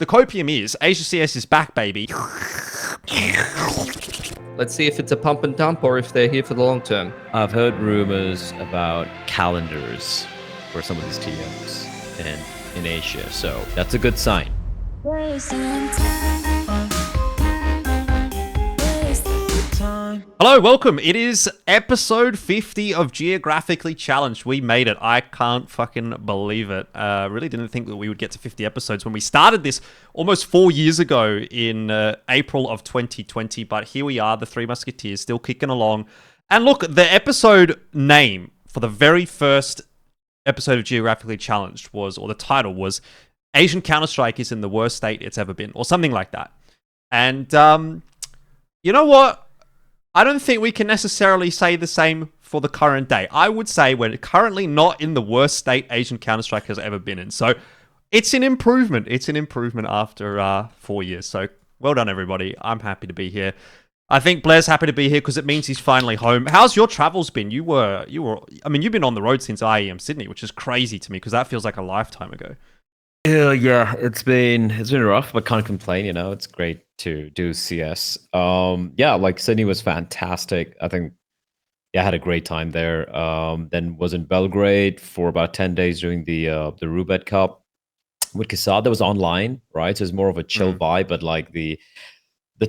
the copium is Asia CS is back, baby. Let's see if it's a pump and dump or if they're here for the long term. I've heard rumors about calendars for some of these TMs in Asia, so that's a good sign. Hello, welcome. It is episode 50 of Geographically Challenged. We made it. I can't fucking believe it. Really didn't think that we would get to 50 episodes when we started this almost 4 years ago in April of 2020. But here we are, the Three Musketeers, still kicking along. And look, the episode name for the very first episode of Geographically Challenged was, or the title was, Asian Counter-Strike is in the worst state it's ever been, or something like that. And you know what? I don't think we can necessarily say the same for the current day. I would say we're currently not in the worst state Asian Counter-Strike has ever been in. So it's an improvement. It's an improvement after 4 years. So well done, everybody. I'm happy to be here. I think Blair's happy to be here because it means he's finally home. How's your travels been? You've been on the road since IEM Sydney, which is crazy to me because that feels like a lifetime ago. Yeah, it's been rough, but can't complain. You know, it's great to do CS. Yeah, like Sydney was fantastic. I think, yeah, I had a great time there. Then was in Belgrade for about 10 days doing the Rubet Cup with Casad. That was online, right? So it's more of a chill vibe, but like the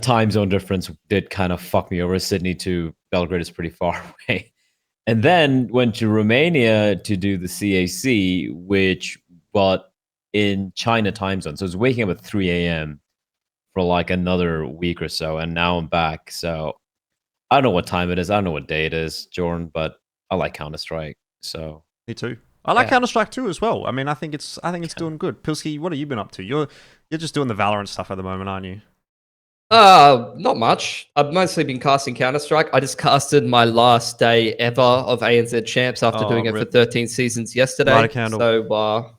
time zone difference did kind of fuck me over. Sydney to Belgrade is pretty far away. And then went to Romania to do the CAC, but in China time zone. So I was waking up at 3 a.m. for like another week or so, and now I'm back. So I don't know what time it is. I don't know what day it is, Jordan, but I like Counter-Strike. So me too. I like Counter-Strike too as well. I mean, I think it's doing good. Pilski, what have you been up to? You're just doing the Valorant stuff at the moment, aren't you? Not much. I've mostly been casting Counter-Strike. I just casted my last day ever of ANZ Champs after doing it for 13 seasons yesterday. Light a candle. So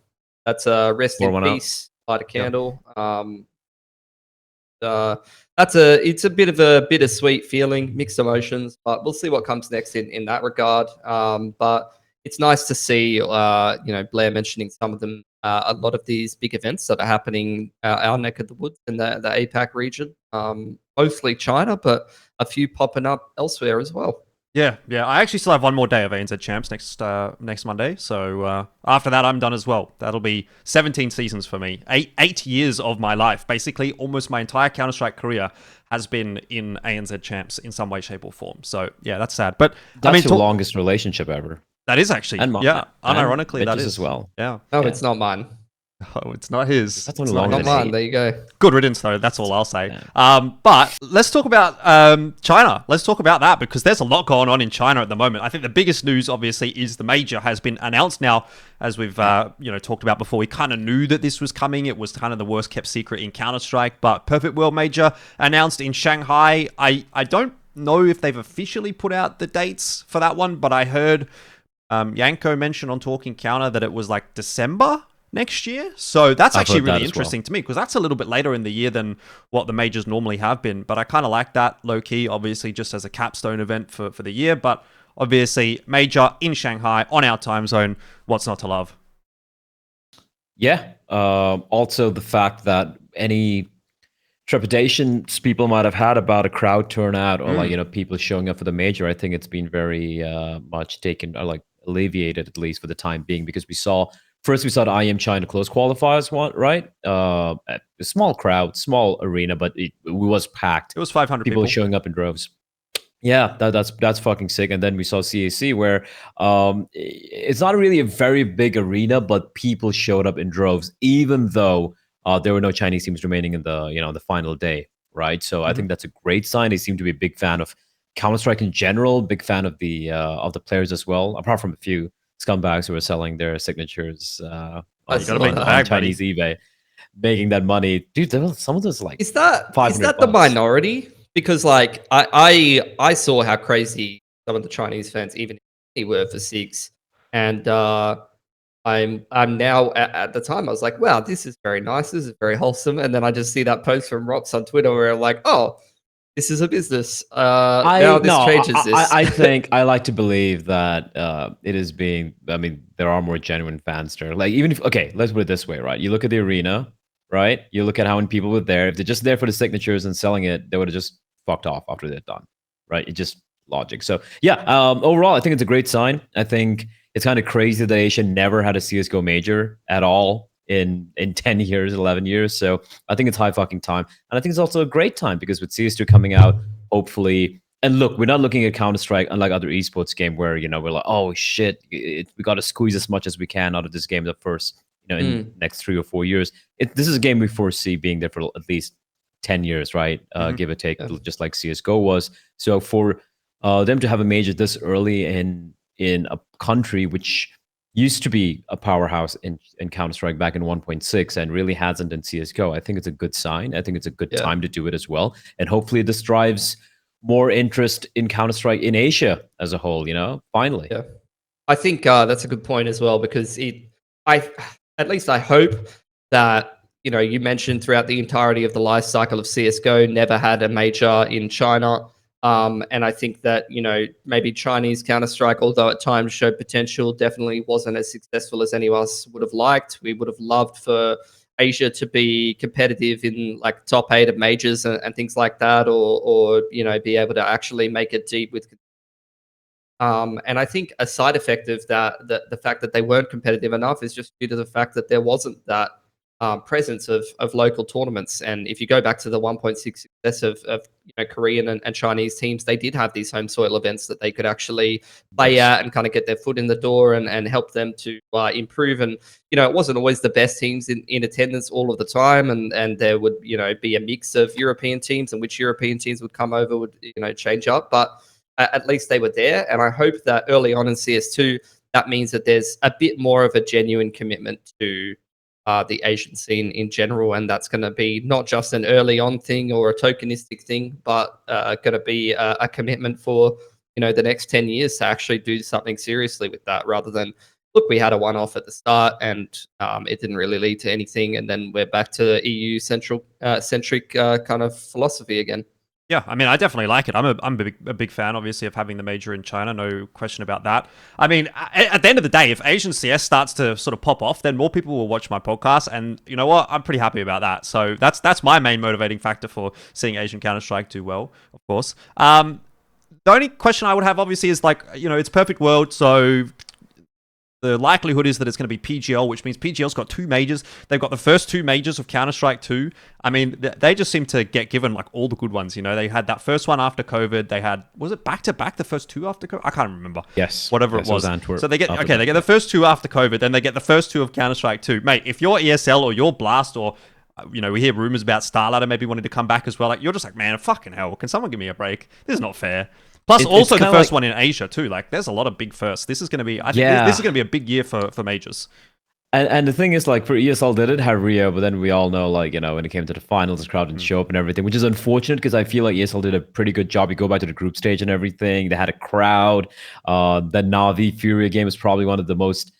that's rest in peace. Light a candle. It's a bit of a bittersweet feeling, mixed emotions, but we'll see what comes next in that regard. But it's nice to see, Blair mentioning some of them, a lot of these big events that are happening our neck of the woods in the APAC region, mostly China, but a few popping up elsewhere as well. Yeah. I actually still have one more day of ANZ Champs next Monday. So after that, I'm done as well. That'll be 17 seasons for me. Eight years of my life. Basically, almost my entire Counter-Strike career has been in ANZ Champs in some way, shape, or form. So yeah, that's sad. But that's your longest relationship ever. That is actually, unironically, that is as well. Yeah. No, it's not mine. Oh, it's not his. That's it's not mine. There you go. Good riddance, though. That's all I'll say. Yeah. But let's talk about China. Let's talk about that because there's a lot going on in China at the moment. I think the biggest news, obviously, is the major has been announced now, as we've talked about before. We kind of knew that this was coming. It was kind of the worst kept secret in Counter-Strike. But Perfect World Major announced in Shanghai. I don't know if they've officially put out the dates for that one, but I heard Yanko mention on Talking Counter that it was like December next year. So that's actually really interesting to me because that's a little bit later in the year than what the majors normally have been. But I kind of like that low key, obviously, just as a capstone event for the year. But obviously, major in Shanghai on our time zone. What's not to love? Yeah. Also, the fact that any trepidations people might have had about a crowd turnout or people showing up for the major, I think it's been very much taken or alleviated, at least for the time being, because we saw the IEM China close qualifiers one, right? A small crowd, small arena, but it was packed. It was 500 people showing up in droves. Yeah, that's fucking sick. And then we saw CAC where it's not really a very big arena, but people showed up in droves, even though there were no Chinese teams remaining in the final day, right? So I think that's a great sign. They seem to be a big fan of Counter-Strike in general, big fan of the players as well, apart from a few scumbags who are selling their signatures on Chinese eBay, making that money. Dude, some of those is that the minority? Because I saw how crazy some of the Chinese fans even were for SIGs, and I'm now at the time I was like, wow, this is very nice, this is very wholesome, and then I just see that post from Rox on Twitter where I'm like, oh, this is a business. Changes this. I think I like to believe that it is being. I mean, there are more genuine fans there. Let's put it this way, right? You look at the arena, right? You look at how many people were there. If they're just there for the signatures and selling it, they would have just fucked off after they're done, right? It's just logic. So yeah, overall, I think it's a great sign. I think it's kind of crazy that Asia never had a CSGO major at all in 10 years, 11 years. So I think it's high fucking time. And I think it's also a great time because with CS2 coming out, hopefully, and look, we're not looking at Counter-Strike unlike other esports game where, you know, we're like, oh shit, we got to squeeze as much as we can out of this game the first, you know, in the next 3 or 4 years. This is a game we foresee being there for at least 10 years, right? Give or take, just like CSGO was. So for them to have a major this early in a country which used to be a powerhouse in Counter-Strike back in 1.6 and really hasn't in CSGO, I think it's a good sign. I think it's a good time to do it as well. And hopefully this drives more interest in Counter-Strike in Asia as a whole, you know, finally. Yeah. I think that's a good point as well, because I hope that, you know, you mentioned throughout the entirety of the life cycle of CSGO, never had a major in China. And I think that, you know, maybe Chinese Counter-Strike, although at times showed potential, definitely wasn't as successful as any of us would have liked. We would have loved for Asia to be competitive in like top 8 of majors and things like that, or you know, be able to actually make it deep with. And I think a side effect of that, the fact that they weren't competitive enough, is just due to the fact that there wasn't that presence of local tournaments. And if you go back to the 1.6 success of you know, Korean and Chinese teams, they did have these home soil events that they could actually play at and kind of get their foot in the door and help them to improve. And, you know, it wasn't always the best teams in attendance all of the time. And there would, you know, be a mix of European teams, and which European teams would come over would, you know, change up. But at least they were there. And I hope that early on in CS2, that means that there's a bit more of a genuine commitment to the Asian scene in general, and that's going to be not just an early on thing or a tokenistic thing, but going to be a commitment for, you know, the next 10 years to actually do something seriously with that, rather than, look, we had a one-off at the start and it didn't really lead to anything, and then we're back to EU centric kind of philosophy again. Yeah, I mean, I definitely like it. I'm a big fan, obviously, of having the major in China. No question about that. I mean, at the end of the day, if Asian CS starts to sort of pop off, then more people will watch my podcast, and you know what? I'm pretty happy about that. So that's my main motivating factor for seeing Asian Counter-Strike do well, of course. The only question I would have, obviously, is like, you know, it's perfect world, so the likelihood is that it's going to be PGL, which means PGL's got 2 majors. They've got the first 2 majors of Counter-Strike 2. I mean, they just seem to get given like all the good ones. You know, they had that first one after COVID. They had, was it back-to-back the first 2 after COVID? I can't remember. Yes. Whatever it was. Antwerp so they get, okay, they get the first 2 after COVID. Then they get the first 2 of Counter-Strike 2. Mate, if you're ESL or you're Blast, or, you know, we hear rumors about Starlighter maybe wanting to come back as well. Like, you're just like, man, fucking hell, can someone give me a break? This is not fair. Plus, also the first one in Asia too. Like, there's a lot of big firsts. This is going to be, I think, this is going to be a big year for majors. And the thing is, like, for ESL, they did have Rio, but then we all know, like, you know, when it came to the finals, the crowd didn't show up and everything, which is unfortunate because I feel like ESL did a pretty good job. You go back to the group stage and everything. They had a crowd. The Na'Vi Furia game was probably one of the most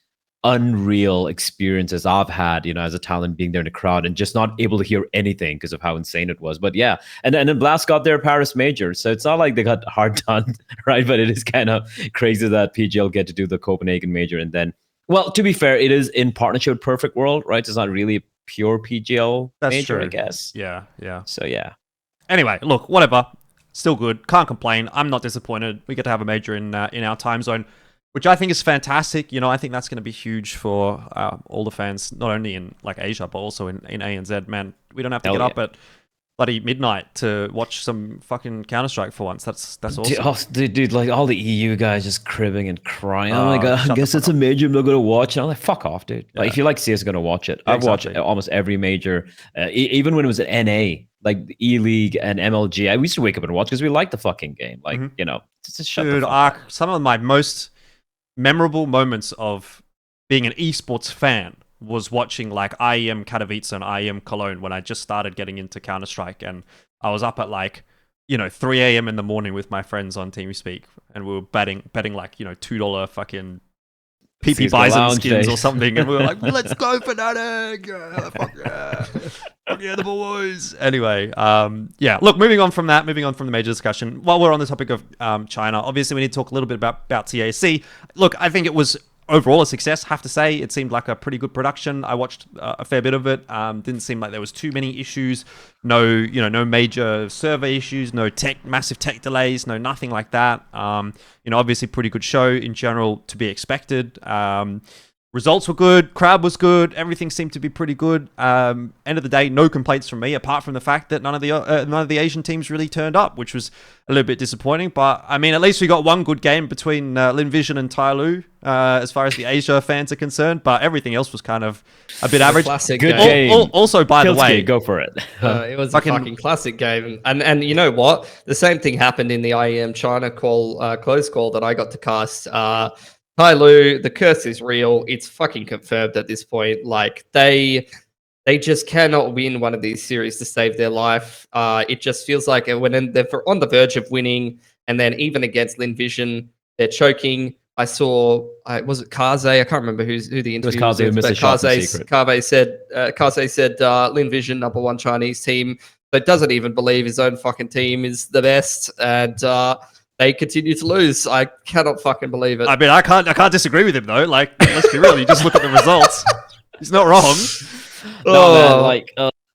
unreal experiences I've had, you know, as a talent, being there in the crowd and just not able to hear anything because of how insane it was. But yeah, and then Blast got their Paris major, so it's not like they got hard done, right? But it is kind of crazy that PGL get to do the Copenhagen major, and then, well, to be fair, it is in partnership with Perfect World, right? It's not really a pure PGL major, I guess. Yeah. So yeah. Anyway, look, whatever. Still good. Can't complain. I'm not disappointed. We get to have a major in our time zone, which I think is fantastic. You know, I think that's going to be huge for all the fans, not only in like Asia, but also in ANZ. Man, we don't have to get up at bloody midnight to watch some fucking Counter-Strike for once. That's awesome. Dude, like all the EU guys just cribbing and crying. Oh my God, I guess it's a major I'm not going to watch. And I'm like, fuck off, dude. Yeah. Like, if you like CS, going to watch it. I've watched almost every major, even when it was at NA, like the E-League and MLG. I used to wake up and watch because we liked the fucking game. Like, you know, just shut the fuck up. Some of my most memorable moments of being an esports fan was watching like IEM Katowice and IEM Cologne when I just started getting into Counter-Strike, and I was up at like, you know, 3 a.m. in the morning with my friends on TeamSpeak, and we were betting like, you know, $2 fucking PP Bison skins or something, and we were like, let's go Fnatic! Fuck yeah! Fuck yeah, the boys! Anyway, yeah, look, moving on from the major discussion, while we're on the topic of China, obviously we need to talk a little bit about TAC. Look, I think it was overall a success. Have to say, it seemed like a pretty good production. I watched a fair bit of it. Didn't seem like there was too many issues. No, no major server issues. No massive tech delays. No nothing like that. Obviously pretty good show in general to be expected. Results were good, crowd was good, everything seemed to be pretty good. End of the day, no complaints from me, apart from the fact that none of the Asian teams really turned up, which was a little bit disappointing. But I mean, at least we got one good game between Linvision and Tyloo, as far as the Asia fans are concerned. But everything else was kind of a bit average. Classic good game. Also, by the way, go for it. It was a fucking classic game, and you know what? The same thing happened in the IEM China close call that I got to cast. Tyloo, the curse is real. It's fucking confirmed at this point. Like they just cannot win one of these series to save their life. It just feels like when they're on the verge of winning, and then even against Linvision, they're choking. I saw, was it Kaze? I can't remember who the interview was. But Kaze said Linvision, #1 Chinese team, but doesn't even believe his own fucking team is the best, and they continue to lose. I cannot fucking believe it. I mean, I can't disagree with him though. Like, let's be real. You just look at the results. He's not wrong. No, man, like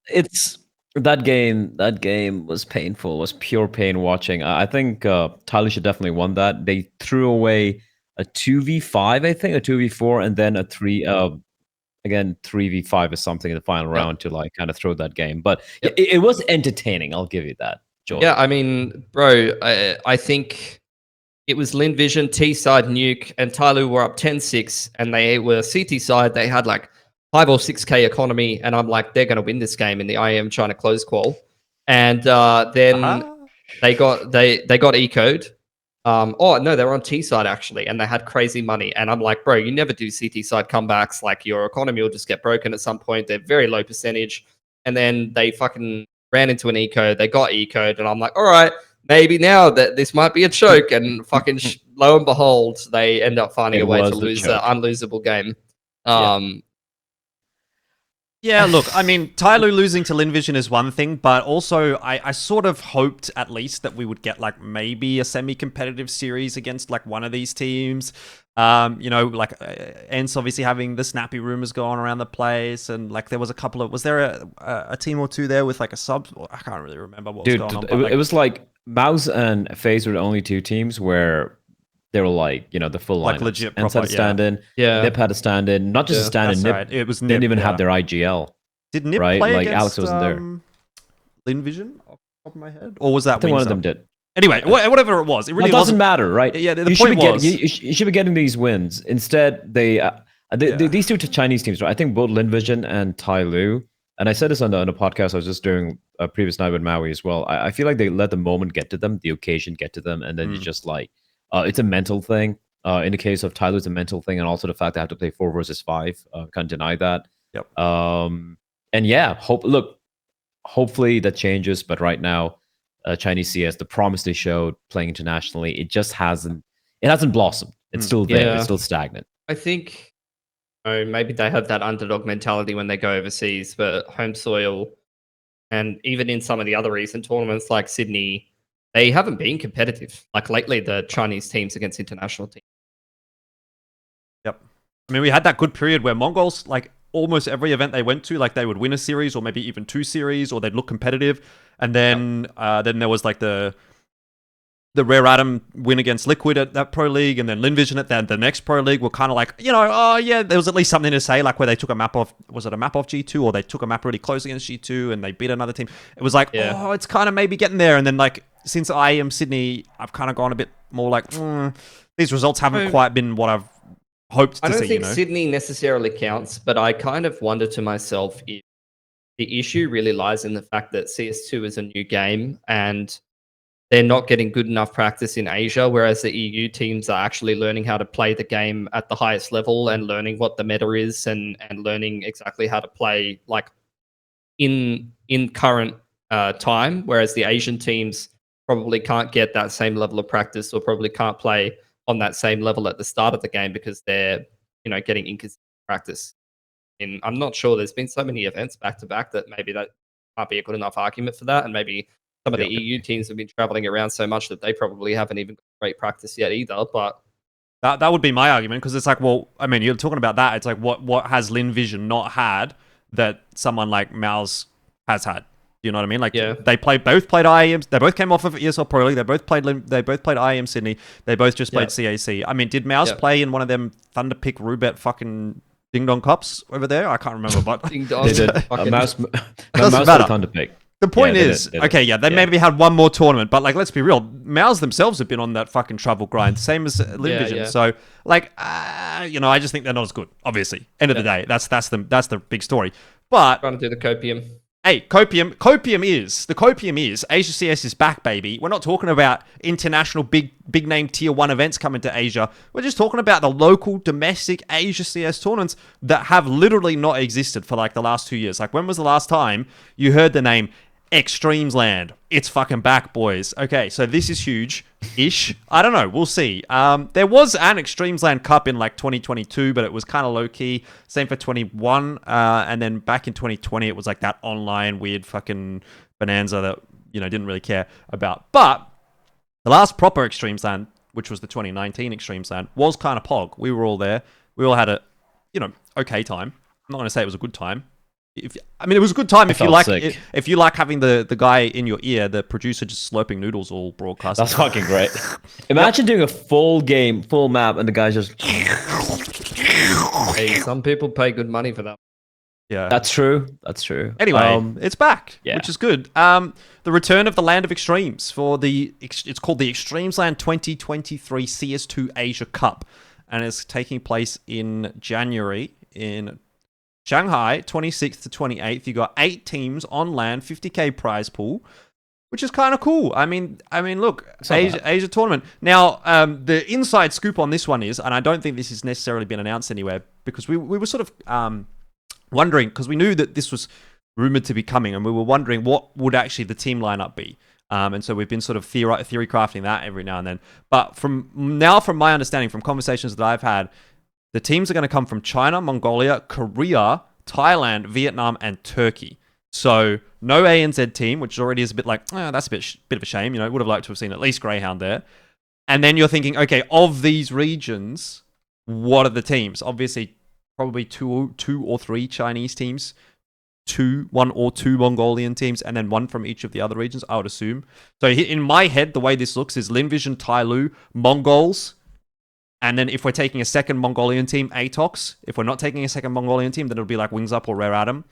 it's that game. That game was painful. It was pure pain watching. I think Tyloo should definitely won that. They threw away a 2v5, I think, a 2v4, and then a 3v5 or something in the final round to like kind of throw that game. But it was entertaining. I'll give you that. George. Yeah, I mean, bro, I think it was Linvision, T-side nuke, and Tyloo were up 10-6, and they were CT side. They had like 5 or 6k economy, and I'm like, they're going to win this game in the IEM China close call. And then they got eco'd. Oh no, they were on T-side actually, and they had crazy money. And I'm like, bro, you never do CT side comebacks. Like your economy will just get broken at some point. They're very low percentage, and then they fucking ran into an eco, they got eco'd, and I'm like, all right, maybe now that this might be a choke, and fucking lo and behold, they end up finding a way to lose an unlosable game. Yeah, look, I mean, Tyloo losing to Linvision is one thing, but also I sort of hoped at least that we would get like maybe a semi-competitive series against like one of these teams. Like Ents obviously having the snappy rumors going around the place, and like there was a couple of, was there a team or two there with like a sub? I can't really remember what was going on. It was like Mouse and FaZe were the only two teams where they were like, the full like lineups. legit Ents had a stand-in. Yeah. Nip had a stand-in. Not just a stand-in. Nip right. It was Nip, didn't even have their IGL. Did Nip right? play like against Alex wasn't there. Linvision off the top of my head? Or was that I think one of them did. Anyway, whatever it was, it really doesn't matter, right? Yeah, the point was you should be getting these wins. Instead, these two Chinese teams, right? I think both Linvision and Tyloo, and I said this on a podcast I was just doing a previous night with Maui as well. I feel like they let the moment get to them, the occasion get to them, and then you just like, it's a mental thing. In the case of Tyloo, it's a mental thing, and also the fact they have to play 4 versus 5. Can't deny that. Yep. And yeah, hopefully that changes. But right now, Chinese CS, the promise they showed playing internationally, it just hasn't blossomed. It's still there. Yeah. It's still stagnant. I think maybe they have that underdog mentality when they go overseas, but home soil, and even in some of the other recent tournaments like Sydney, they haven't been competitive. Like lately, the Chinese teams against international teams. Yep. I mean, we had that good period where Mongols, like almost every event they went to, like they would win a series or maybe even 2 series, or they'd look competitive. And then there was like the Rare Atom win against Liquid at that Pro League, and then Linvision at the next Pro League were kind of like, there was at least something to say, like where they took a map off, was it a map off G2, or they took a map really close against G2 and they beat another team. It was like, it's kind of maybe getting there. And then like since IEM Sydney, I've kind of gone a bit more like, these results haven't quite been what I've hoped to see. I don't think Sydney necessarily counts, but I kind of wonder to myself if the issue really lies in the fact that CS2 is a new game and they're not getting good enough practice in Asia, whereas the EU teams are actually learning how to play the game at the highest level and learning what the meta is and learning exactly how to play like in current time, whereas the Asian teams probably can't get that same level of practice or probably can't play on that same level at the start of the game because they're, getting inconsistent practice. And I'm not sure, there's been so many events back to back that maybe that might be a good enough argument for that. And maybe some of the EU teams have been traveling around so much that they probably haven't even got great practice yet either. But That would be my argument, because it's like, well, I mean, you're talking about that. It's like, what has Lin Vision not had that someone like Mouse has had? You know what I mean? Like, they both played IEM. They both came off of ESL Pro League. They both played IEM Sydney. They both just played CAC. I mean, did Mouse play in one of them Thunderpick Rubet fucking Ding Dong Cups over there? I can't remember, but Ding Dong. They did. Mouse doesn't matter. Thunderpick. The point is, they maybe had one more tournament, but like, let's be real, Mouse themselves have been on that fucking travel grind, same as Lin Vision. So, like, I just think they're not as good. Obviously, end of the day, that's the big story. But trying to do the copium. Hey, copium is Asia CS is back, baby. We're not talking about international big name tier 1 events coming to Asia. We're just talking about the local domestic Asia CS tournaments that have literally not existed for like the last 2 years. Like, when was the last time you heard the name eXTREMESLAND? It's fucking back, boys. Okay, so this is huge-ish. I don't know. We'll see. There was an eXTREMESLAND Cup in like 2022, but it was kind of low-key. Same for 21. And then back in 2020, it was like that online weird fucking bonanza that, didn't really care about. But the last proper eXTREMESLAND, which was the 2019 eXTREMESLAND, was kind of pog. We were all there. We all had a, okay time. I'm not going to say it was a good time. It was a good time if you like having the guy in your ear, the producer just slurping noodles all broadcast. That's fucking great. Imagine doing a full game, full map, and the guy's just. Hey, some people pay good money for that. Yeah, that's true. Anyway, it's back, which is good. The return of the Land of Extremes for it's called the eXTREMESLAND 2023 CS2 Asia Cup, and it's taking place in January in Shanghai, 26th to 28th. You got 8 teams on land, 50k prize pool, which is kind of cool. I mean, look, Asia tournament. Now, the inside scoop on this one is, and I don't think this has necessarily been announced anywhere, because we were sort of wondering, because we knew that this was rumored to be coming, and we were wondering what would actually the team lineup be. And so we've been sort of theory crafting that every now and then. But from my understanding, from conversations that I've had, the teams are going to come from China, Mongolia, Korea, Thailand, Vietnam, and Turkey. So no ANZ team, which already is a bit like, that's a bit of a shame. Would have liked to have seen at least Grayhound there. And then you're thinking, okay, of these regions, what are the teams? Obviously, probably two or three Chinese teams, one or two Mongolian teams, and then one from each of the other regions, I would assume. So in my head, the way this looks is Lin Vision, Tyloo, Mongols. And then if we're taking a second Mongolian team, Atox. If we're not taking a second Mongolian team, then it'll be like Wings Up or Rare Atom.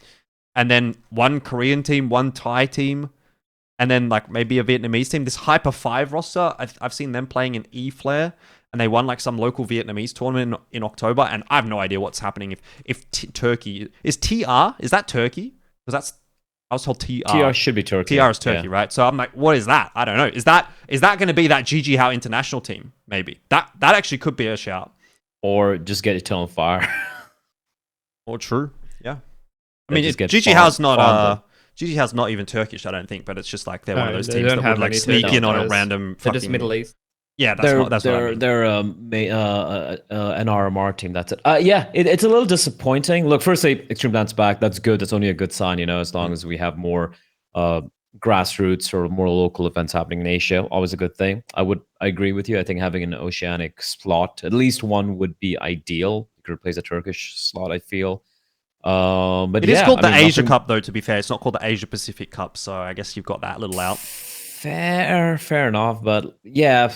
And then one Korean team, one Thai team, and then like maybe a Vietnamese team. This Hyper 5 roster, I've seen them playing in Eflare, and they won like some local Vietnamese tournament in October, and I have no idea what's happening if Turkey... Is TR? Is that Turkey? Because that's... I was told TR. TR should be Turkey. TR is Turkey, right? So I'm like, what is that? I don't know. Is that going to be that JieJieHao International team? Maybe. That actually could be a shout. Or just get it on fire. Or true. Yeah. I mean, JieJieHao's not even Turkish, I don't think, but it's just like they're one of those teams that would like sneak in on a random fucking... They're just Middle East. Yeah, they're what I mean. They're an RMR team. That's it. It's a little disappointing. Look, firstly, eXTREMESLAND's back. That's good. That's only a good sign, as long as we have more grassroots or more local events happening in Asia. Always a good thing. I agree with you. I think having an oceanic slot, at least one, would be ideal. You could replace a Turkish slot, I feel. But it is called the Asia Cup, though, to be fair. It's not called the Asia Pacific Cup, so I guess you've got that little out. Fair enough, but yeah,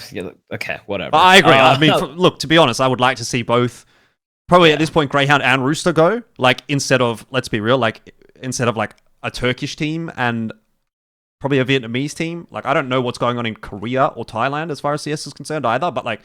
okay, whatever. I agree. I mean, look, to be honest, I would like to see both. Probably at this point, Grayhound and Rooster go. Like instead of, let's be real, like instead of like a Turkish team and probably a Vietnamese team. Like I don't know what's going on in Korea or Thailand as far as CS is concerned either. But like,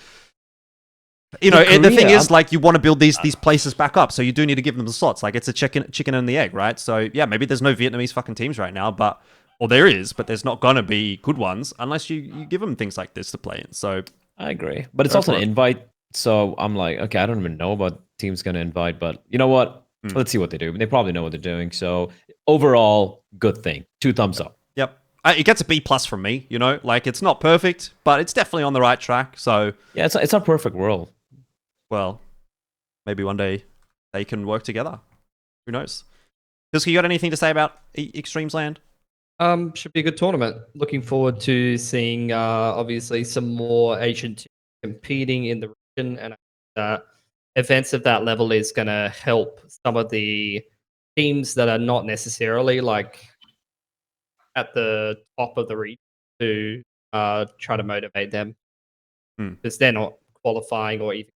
Korea, the thing is, like, you want to build these places back up, so you do need to give them the slots. Like it's a chicken and the egg, right? So yeah, maybe there's no Vietnamese fucking teams right now, but. Or there is, but there's not going to be good ones unless you give them things like this to play in. So I agree. But it's also an invite. So I'm like, okay, I don't even know what team's going to invite, but you know what? Let's see what they do. They probably know what they're doing. So overall, good thing. 2 thumbs up. Yep. It gets a B+ from me, Like, it's not perfect, but it's definitely on the right track. So yeah, it's a perfect world. Well, maybe one day they can work together. Who knows? Pilski, you got anything to say about eXTREMESLAND? Should be a good tournament. Looking forward to seeing, obviously, some more Asian teams competing in the and events of that level is going to help some of the teams that are not necessarily like at the top of the region to try to motivate them because they're not qualifying or even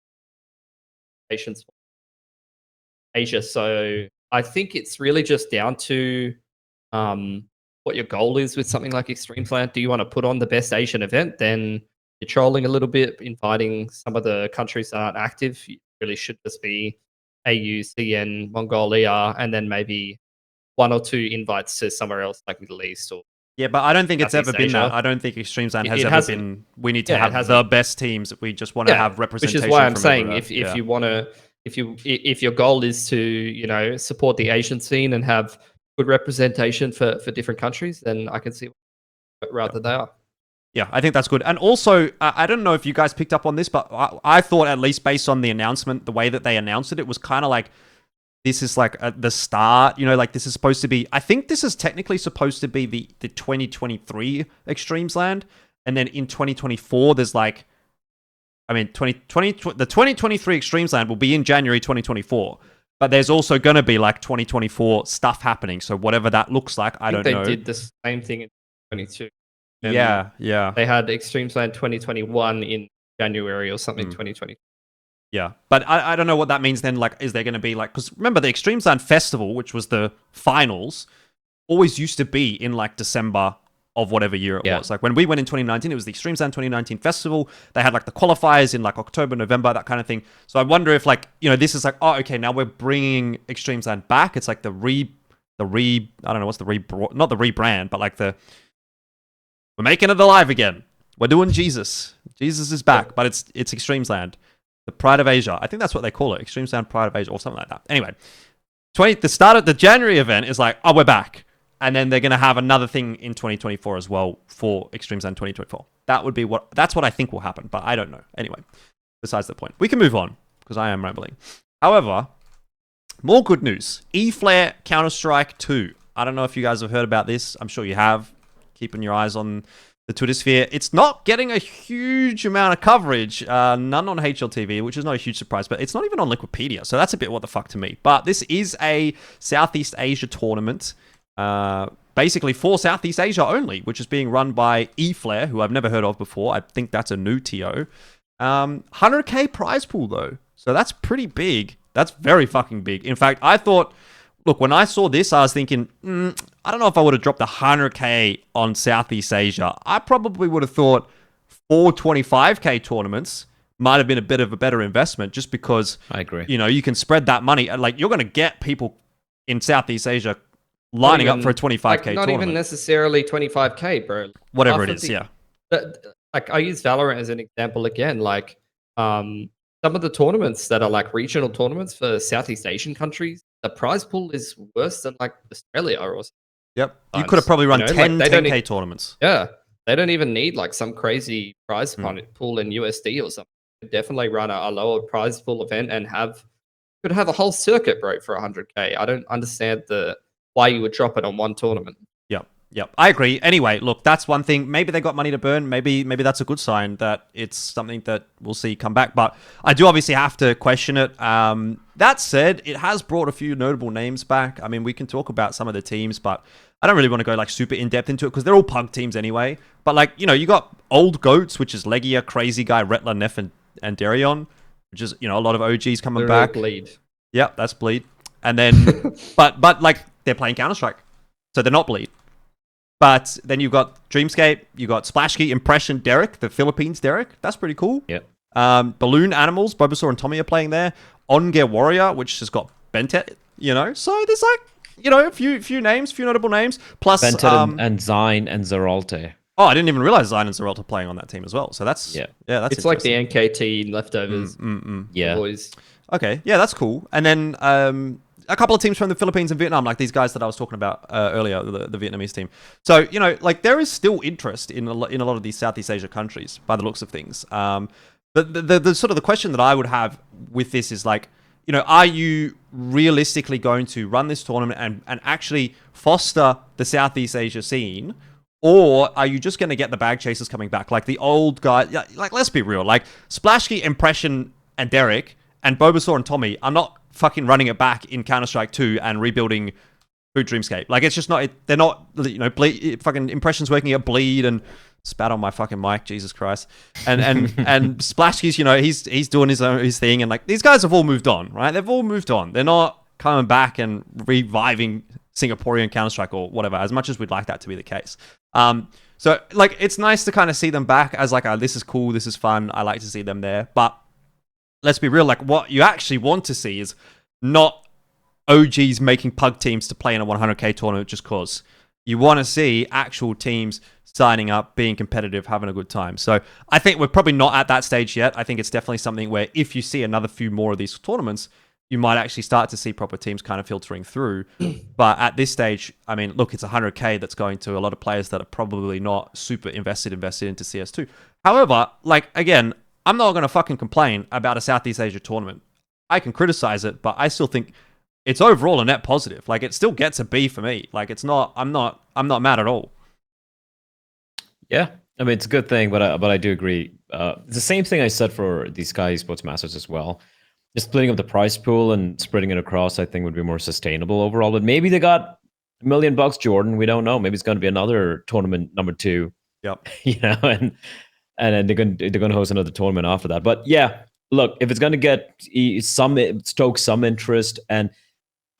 patients for Asia. So I think it's really just down to what your goal is with something like EXTREMESLAND. Do you want to put on the best Asian event? Then you're trolling a little bit, inviting some of the countries that aren't active. You really should just be AU, CN, Mongolia, and then maybe 1 or 2 invites to somewhere else like Middle East or Yeah, but I don't think it's ever Southeast been Asia. that. I don't think EXTREMESLAND has It ever hasn't. been. We need to Yeah, it have hasn't. the best teams. We just want to have representation. Which is why I'm from saying everywhere. if you want to, if your goal is to support the Asian scene and have good representation for different countries, then I can see what rather they are. Yeah, I think that's good. And also, I don't know if you guys picked up on this, but I thought, at least based on the announcement, the way that they announced it, it was kind of like, this is like at the start, like this is supposed to be, I think this is technically supposed to be the 2023 EXTREMESLAND. And then in 2024, there's like, the 2023 EXTREMESLAND will be in January 2024. But there's also going to be like 2024 stuff happening. So whatever that looks like, I don't know. They did the same thing in 2022. Yeah. They had EXTREMESLAND 2021 in January or something, 2020. Yeah, but I don't know what that means then. Like, is there going to be like, because remember the EXTREMESLAND Festival, which was the finals, always used to be in like December of whatever year it was. Like when we went in 2019, it was the EXTREMESLAND 2019 Festival. They had like the qualifiers in like October, November, that kind of thing. So I wonder if like, this is like, oh, okay, now we're bringing EXTREMESLAND back. It's like I don't know what's not the rebrand, but like we're making it alive again. We're doing Jesus. Jesus is back, but it's EXTREMESLAND. The Pride of Asia. I think that's what they call it. EXTREMESLAND Pride of Asia or something like that. Anyway, the start of the January event is like, oh, we're back. And then they're going to have another thing in 2024 as well for EXTREMESLAND 2024. That's what I think will happen, but I don't know. Anyway, besides the point. We can move on because I am rambling. However, more good news. Eflare Counter-Strike 2. I don't know if you guys have heard about this. I'm sure you have. Keeping your eyes on the Twitter sphere. It's not getting a huge amount of coverage, none on HLTV, which is not a huge surprise, but it's not even on Liquipedia, so that's a bit what the fuck to me. But this is a Southeast Asia tournament, basically for Southeast Asia only, which is being run by Eflare, who I've never heard of before. I think that's a new TO. 100k prize pool, though, so that's pretty big. That's very fucking big. In fact, I thought... Look, when I saw this, I was thinking, I don't know if I would have dropped 100k on Southeast Asia. I probably would have thought 425k tournaments might have been a bit of a better investment just because, I agree. You can spread that money. Like, you're going to get people in Southeast Asia lining up for a 25k tournament. Not even necessarily 25k, bro. Whatever it is, yeah. Like, I use Valorant as an example again. Like, some of the tournaments that are like regional tournaments for Southeast Asian countries, the prize pool is worse than like Australia or something. Yep. You could have probably run 10k tournaments. Yeah. They don't even need like some crazy prize pool in USD or something. Definitely run a lower prize pool event and could have a whole circuit, bro, for 100k. I don't understand why you would drop it on one tournament. Yep, I agree. Anyway, look, that's one thing. Maybe they got money to burn. Maybe that's a good sign that it's something that we'll see come back. But I do obviously have to question it. That said, it has brought a few notable names back. I mean, we can talk about some of the teams, but I don't really want to go like super in-depth into it because they're all punk teams anyway. But like, you got old goats, which is Legia, Crazy Guy, Retler, Neff, and Darion, which is, a lot of OGs coming back. Bleed. Yep, that's Bleed. And then, but like, they're playing Counter-Strike, so they're not Bleed. But then you've got Dreamscape, you've got Splashkey, Impression, Derek, the Philippines Derek. That's pretty cool. Yep. Balloon Animals, Bulbasaur and Tommy are playing there. Onge Warrior, which has got Bentet, So there's like, a few names, few notable names. Plus Bentet and Zine and Zeralte. Oh, I didn't even realize Zine and Zeralte are playing on that team as well. So that's that's it's like the NKT leftovers. Yeah. Boys. Okay, yeah, that's cool. And then a couple of teams from the Philippines and Vietnam, like these guys that I was talking about earlier, the Vietnamese team. So, like there is still interest in a lot of these Southeast Asia countries by the looks of things. The sort of the question that I would have with this is like, are you realistically going to run this tournament and actually foster the Southeast Asia scene? Or are you just going to get the bag chasers coming back? Like the old guy, like let's be real. Like Splashkey, Impression, and Derek, and Bulbasaur and Tommy are not fucking running it back in Counter-Strike 2 and rebuilding Food Dreamscape. Like it's just not, they're not, you know, fucking Impression's working at Bleed and spat on my fucking mic, Jesus Christ. And Splashkey's, you know, he's doing his thing. And like these guys have all moved on, right? They've all moved on. They're not coming back and reviving Singaporean Counter-Strike or whatever, as much as we'd like that to be the case. So like it's nice to kind of see them back as like, this is cool, this is fun, I like to see them there. But let's be real, like what you actually want to see is not OGs making pug teams to play in a 100k tournament just cause. You want to see actual teams signing up, being competitive, having a good time. So I think we're probably not at that stage yet. I think it's definitely something where if you see another few more of these tournaments, you might actually start to see proper teams kind of filtering through. But at this stage, I mean, look, it's 100k that's going to a lot of players that are probably not super invested into CS2. However, like, again, I'm not going to fucking complain about a Southeast Asia tournament. I can criticize it, but I still think it's overall a net positive. Like, it still gets a B for me. Like, it's not, I'm not mad at all. Yeah. I mean, it's a good thing, but I do agree. It's the same thing I said for the Skyesports Masters as well. Just splitting up the prize pool and spreading it across, I think, would be more sustainable overall. But maybe they got $1 million, Jordan. We don't know. Maybe it's going to be another tournament number 2. Yep. You know, and then they're going to host another tournament after that. But yeah, look, if it's going to get stoke some interest, and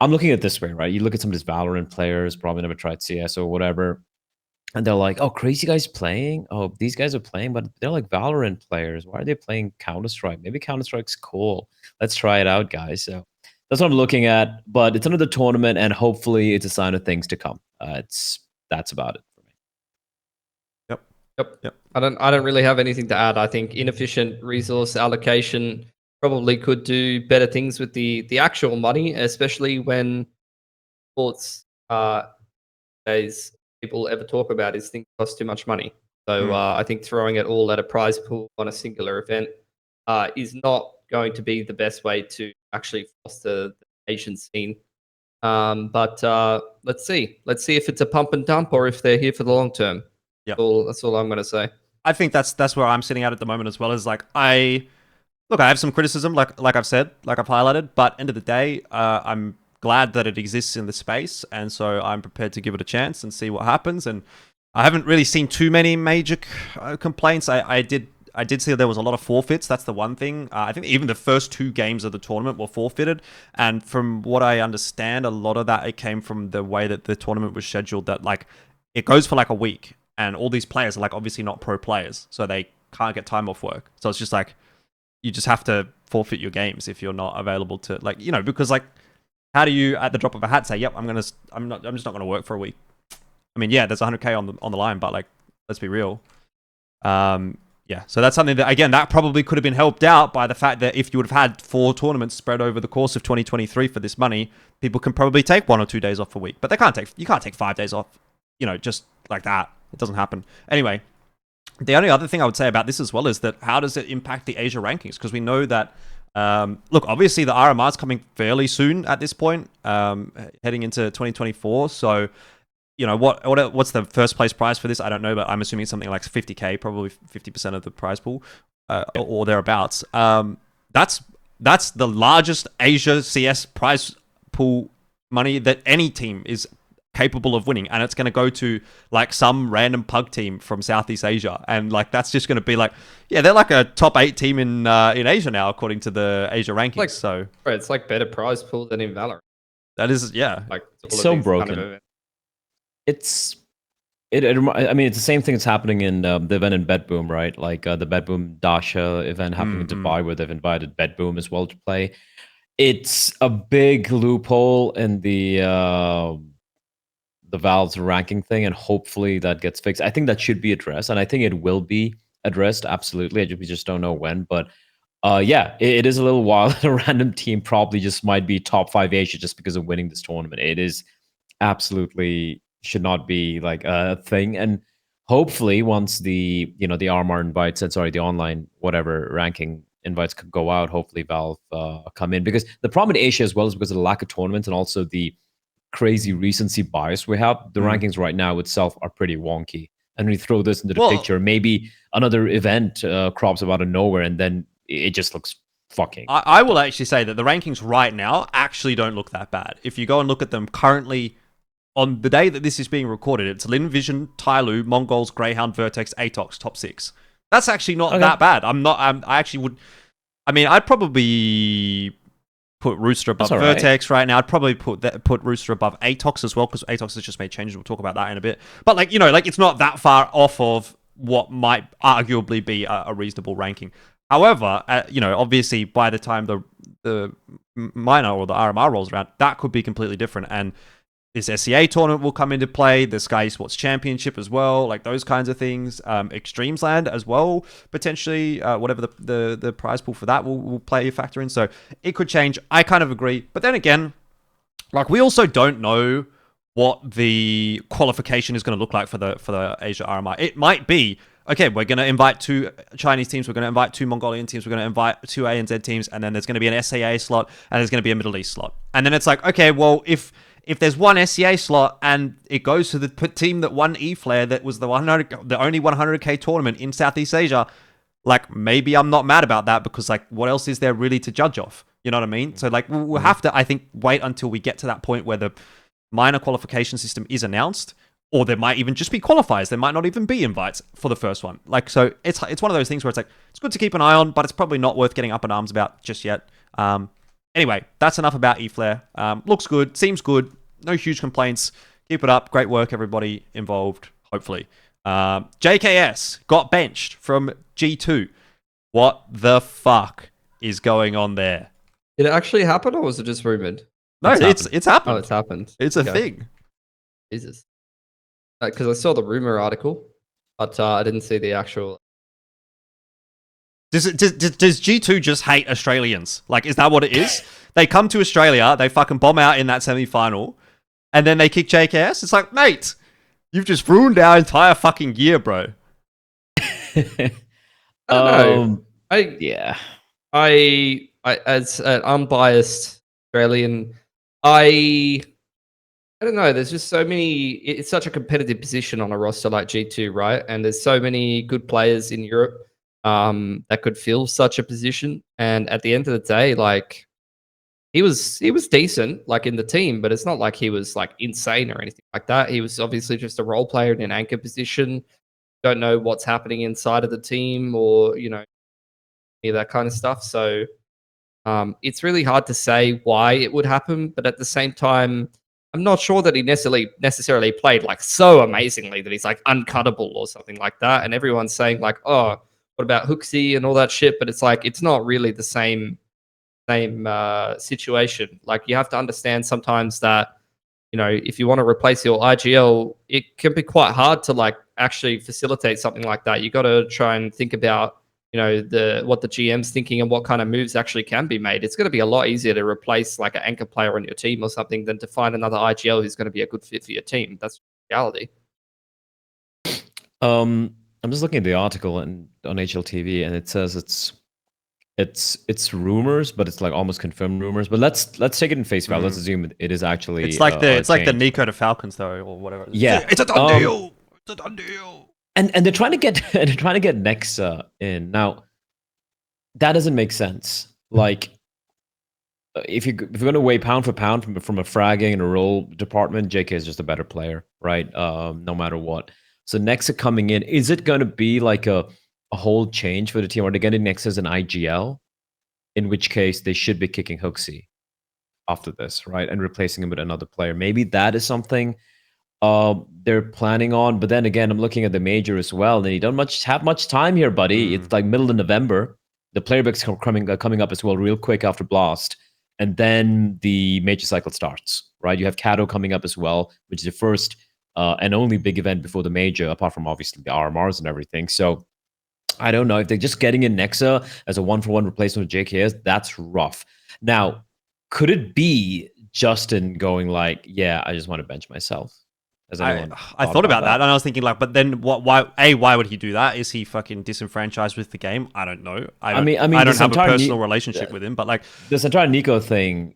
I'm looking at it this way, right? You look at some of these Valorant players, probably never tried CS or whatever, and they're like, oh, crazy guys playing. Oh, these guys are playing, but they're like Valorant players. Why are they playing Counter-Strike? Maybe Counter-Strike's cool. Let's try it out, guys. So that's what I'm looking at. But it's another tournament, and hopefully it's a sign of things to come. That's about it for me. Yep. I don't really have anything to add. I think inefficient resource allocation probably could do better things with the actual money, especially when sports days people ever talk about is things cost too much money. So I think throwing it all at a prize pool on a singular event is not going to be the best way to actually foster the Asian scene. But let's see if it's a pump and dump or if they're here for the long term. Yeah, that's all I'm going to say. I think that's where I'm sitting at the moment as well. Is like I have some criticism, like I've said, like I've highlighted, but end of the day, I'm glad that it exists in the space, and so I'm prepared to give it a chance and see what happens. And I haven't really seen too many major complaints. I did see there was a lot of forfeits. That's the one thing. I think even the first 2 games of the tournament were forfeited, and from what I understand, a lot of that it came from the way that the tournament was scheduled. That like it goes for like a week, and all these players are like obviously not pro players, so they can't get time off work. So it's just like you just have to forfeit your games if you're not available to, like, you know, because like how do you at the drop of a hat say, yep, I'm just not going to work for a week? I mean, yeah, there's 100k on the line, but like, let's be real. Yeah, so that's something that, again, that probably could have been helped out by the fact that if you would have had 4 tournaments spread over the course of 2023 for this money, people can probably take 1 or 2 days off a week, but you can't take 5 days off, you know, just like that. It doesn't happen. Anyway, the only other thing I would say about this as well is that how does it impact the Asia rankings? Because we know that, look, obviously the RMR is coming fairly soon at this point, heading into 2024. So, you know, what's the first place prize for this? I don't know, but I'm assuming it's something like 50k, probably 50% of the prize pool, or thereabouts. That's the largest Asia CS prize pool money that any team is capable of winning, and it's going to go to like some random pug team from Southeast Asia, and like that's just going to be like, yeah, they're like a top 8 team in Asia now according to the Asia rankings. Like, so it's like better prize pool than in Valorant. That is, yeah, like it's so broken. Kind of I mean, it's the same thing that's happening in the event in Bedboom, right? Like the Bedboom Dasha event happening in Dubai, where they've invited Bedboom as well to play. It's a big loophole in the Valve's ranking thing, and hopefully that gets fixed. I think that should be addressed, and I think it will be addressed, absolutely. We just don't know when, but yeah, it is a little wild that a random team probably just might be top 5 Asia just because of winning this tournament. It is absolutely should not be like a thing, and hopefully once the RMR invites, the online whatever ranking invites could go out, hopefully Valve come in, because the problem in Asia as well is because of the lack of tournaments and also the crazy recency bias we have, the rankings right now itself are pretty wonky. And when you throw this into the picture, maybe another event crops up out of nowhere, and then it just looks fucking. I will actually say that the rankings right now actually don't look that bad. If you go and look at them currently, on the day that this is being recorded, it's Lin Vision, Tyloo, Mongols, Grayhound, Vertex, Atox, top 6. That's actually not that bad. I actually would. I mean, I'd probably put Rooster above Vertex right now. I'd probably put Rooster above Atox as well, because Atox has just made changes. We'll talk about that in a bit. But like, it's not that far off of what might arguably be a reasonable ranking. However, obviously by the time the minor or the RMR rolls around, that could be completely different. And this SEA tournament will come into play, the Skyesports Championship as well, like those kinds of things. eXTREMESLAND as well, potentially. Whatever the prize pool for that will play a factor in. So it could change. I kind of agree. But then again, like, we also don't know what the qualification is going to look like for the Asia RMR. It might be, okay, we're going to invite 2 Chinese teams, we're going to invite 2 Mongolian teams, we're going to invite 2 ANZ teams, and then there's going to be an SAA slot, and there's going to be a Middle East slot. And then it's like, okay, well, if there's one SEA slot and it goes to the team that won Eflare, that was the only 100k tournament in Southeast Asia, like, maybe I'm not mad about that, because like, what else is there really to judge off? You know what I mean? So like, we'll have to, I think, wait until we get to that point where the minor qualification system is announced, or there might even just be qualifiers. There might not even be invites for the first one. Like, so it's one of those things where it's like, it's good to keep an eye on, but it's probably not worth getting up in arms about just yet. Anyway, that's enough about Eflare. Looks good, seems good, no huge complaints. Keep it up. Great work, everybody involved, hopefully. JKS got benched from G2. What the fuck is going on there? Did it actually happen, or was it just rumored? No, it's happened. Oh, it's happened. It's a thing. Jesus. Because I saw the rumor article, but I didn't see the actual. Does G2 just hate Australians? Like, is that what it is? They come to Australia, they fucking bomb out in that semi-final, and then they kick JKS? It's like, mate, you've just ruined our entire fucking year, bro. I don't know. I as an unbiased Australian, I don't know. There's just so many. It's such a competitive position on a roster like G2, right? And there's so many good players in Europe that could fill such a position. And at the end of the day, like, he was decent, like, in the team, but it's not like he was like insane or anything like that. He was obviously just a role player in an anchor position. Don't know what's happening inside of the team, or any of that kind of stuff. So it's really hard to say why it would happen, but at the same time, I'm not sure that he necessarily played like so amazingly that he's like uncuttable or something like that. And everyone's saying like, oh, what about Hooksy and all that shit? But it's like, it's not really the same situation. Like, you have to understand sometimes that, if you want to replace your IGL, it can be quite hard to like actually facilitate something like that. You got to try and think about, what the GM's thinking and what kind of moves actually can be made. It's going to be a lot easier to replace like an anchor player on your team or something than to find another IGL who's going to be a good fit for your team. That's reality. I'm just looking at the article on HLTV, and it says it's rumors, but it's like almost confirmed rumors. But let's take it in face value. Let's assume it is actually. It's like the Nico to Falcons though, or whatever. Yeah, it's a done deal. It's a done deal. And they're trying to get Nexa in now. That doesn't make sense. Like, if you're going to weigh pound for pound from a fragging and a role department, JK is just a better player, right? No matter what. So Nexa coming in, is it going to be like a whole change for the team? Are they getting Nexa as an IGL? In which case, they should be kicking Hooksy after this, right? And replacing him with another player. Maybe that is something they're planning on. But then again, I'm looking at the major as well, and you don't have much time here, buddy. It's like middle of November. The player picks coming up as well real quick after Blast. And then the major cycle starts, right? You have Kato coming up as well, which is the first and only big event before the major, apart from obviously the RMRs and everything. So I don't know if they're just getting in Nexa as a 1-for-1 replacement with JKS. That's rough. Now, could it be Justin going like, yeah, I just want to bench myself? I thought about that, and I was thinking like, but then why would he do that? Is he fucking disenfranchised with the game? I don't know. I don't have a personal relationship with him, but like this entire Nico thing,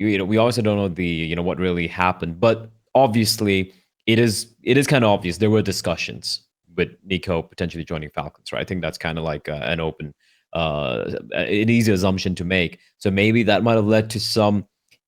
we also don't know the what really happened, but obviously it is kind of obvious there were discussions with Nico potentially joining Falcons, right? I think that's kind of like an open, an easy assumption to make. So maybe that might have led to some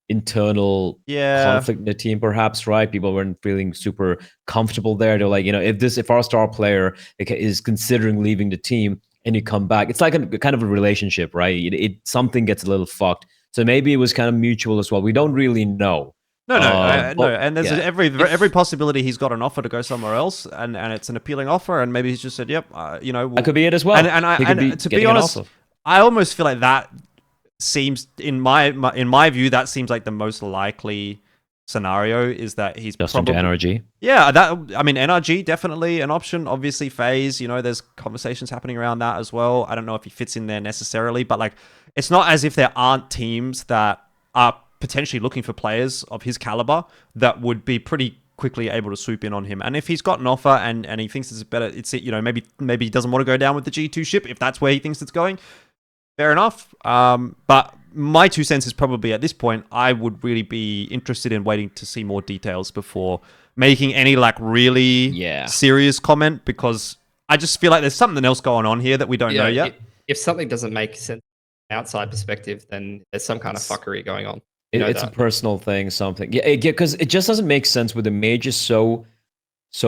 internal conflict in the team, perhaps, right? People weren't feeling super comfortable there. They're like, if our star player is considering leaving the team and you come back, it's like a kind of a relationship, right? Something gets a little fucked. So maybe it was kind of mutual as well. We don't really know. No, and there's every possibility he's got an offer to go somewhere else, and it's an appealing offer, and maybe he's just said, "Yep, that could be it as well." And to be honest, I almost feel like that seems, in my view, that seems like the most likely scenario is that he's just into NRG. Yeah, NRG definitely an option. Obviously, FaZe, there's conversations happening around that as well. I don't know if he fits in there necessarily, but like, it's not as if there aren't teams that are potentially looking for players of his caliber that would be pretty quickly able to swoop in on him. And if he's got an offer and he thinks it's better, maybe he doesn't want to go down with the G2 ship if that's where he thinks it's going. Fair enough. But my 2 cents is probably at this point, I would really be interested in waiting to see more details before making any like really serious comment, because I just feel like there's something else going on here that we don't know yet. If something doesn't make sense from an outside perspective, then there's some kind of fuckery going on. It's a personal thing, something. Yeah, because it just doesn't make sense with the majors so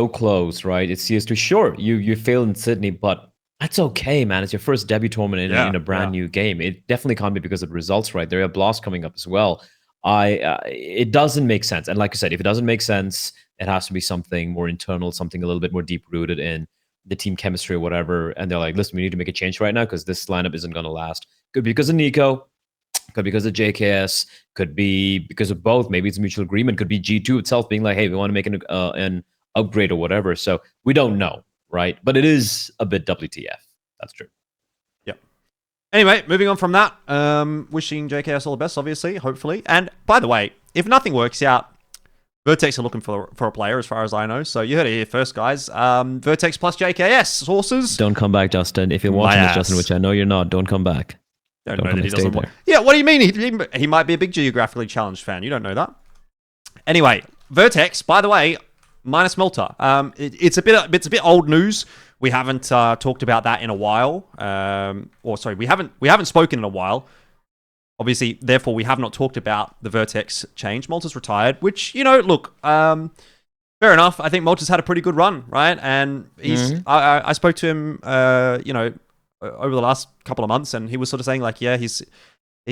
close, right? It's CS2. Sure, you failed in Sydney, but that's okay, man. It's your first debut tournament in a brand new game. It definitely can't be because of the results, right? There are Blast coming up as well. It doesn't make sense. And like I said, if it doesn't make sense, it has to be something more internal, something a little bit more deep-rooted in the team chemistry or whatever. And they're like, listen, we need to make a change right now because this lineup isn't going to last. Could be because of Nico. Could be because of JKS. Could be because of both. Maybe it's a mutual agreement. Could be G2 itself being like, hey, we want to make an upgrade or whatever. So we don't know, right? But it is a bit WTF. That's true. Yep. Anyway, moving on from that. Wishing JKS all the best, obviously, hopefully. And by the way, if nothing works out, Vertex are looking for a player, as far as I know. So you heard it here first, guys. Vertex plus JKS sources. Don't come back, Justin. If you're watching this, Justin, which I know you're not, don't come back. Don't know that he doesn't want. Yeah, what do you mean? He might be a big Geographically Challenged fan. You don't know that. Anyway, Vertex, by the way, minus Malta. It's a bit old news. We haven't talked about that in a while. We haven't spoken in a while. Obviously, therefore, we have not talked about the Vertex change. Malta's retired, which, look, fair enough. I think Malta's had a pretty good run, right? And he's. I spoke to him, over the last couple of months, and he was sort of saying like, yeah, he's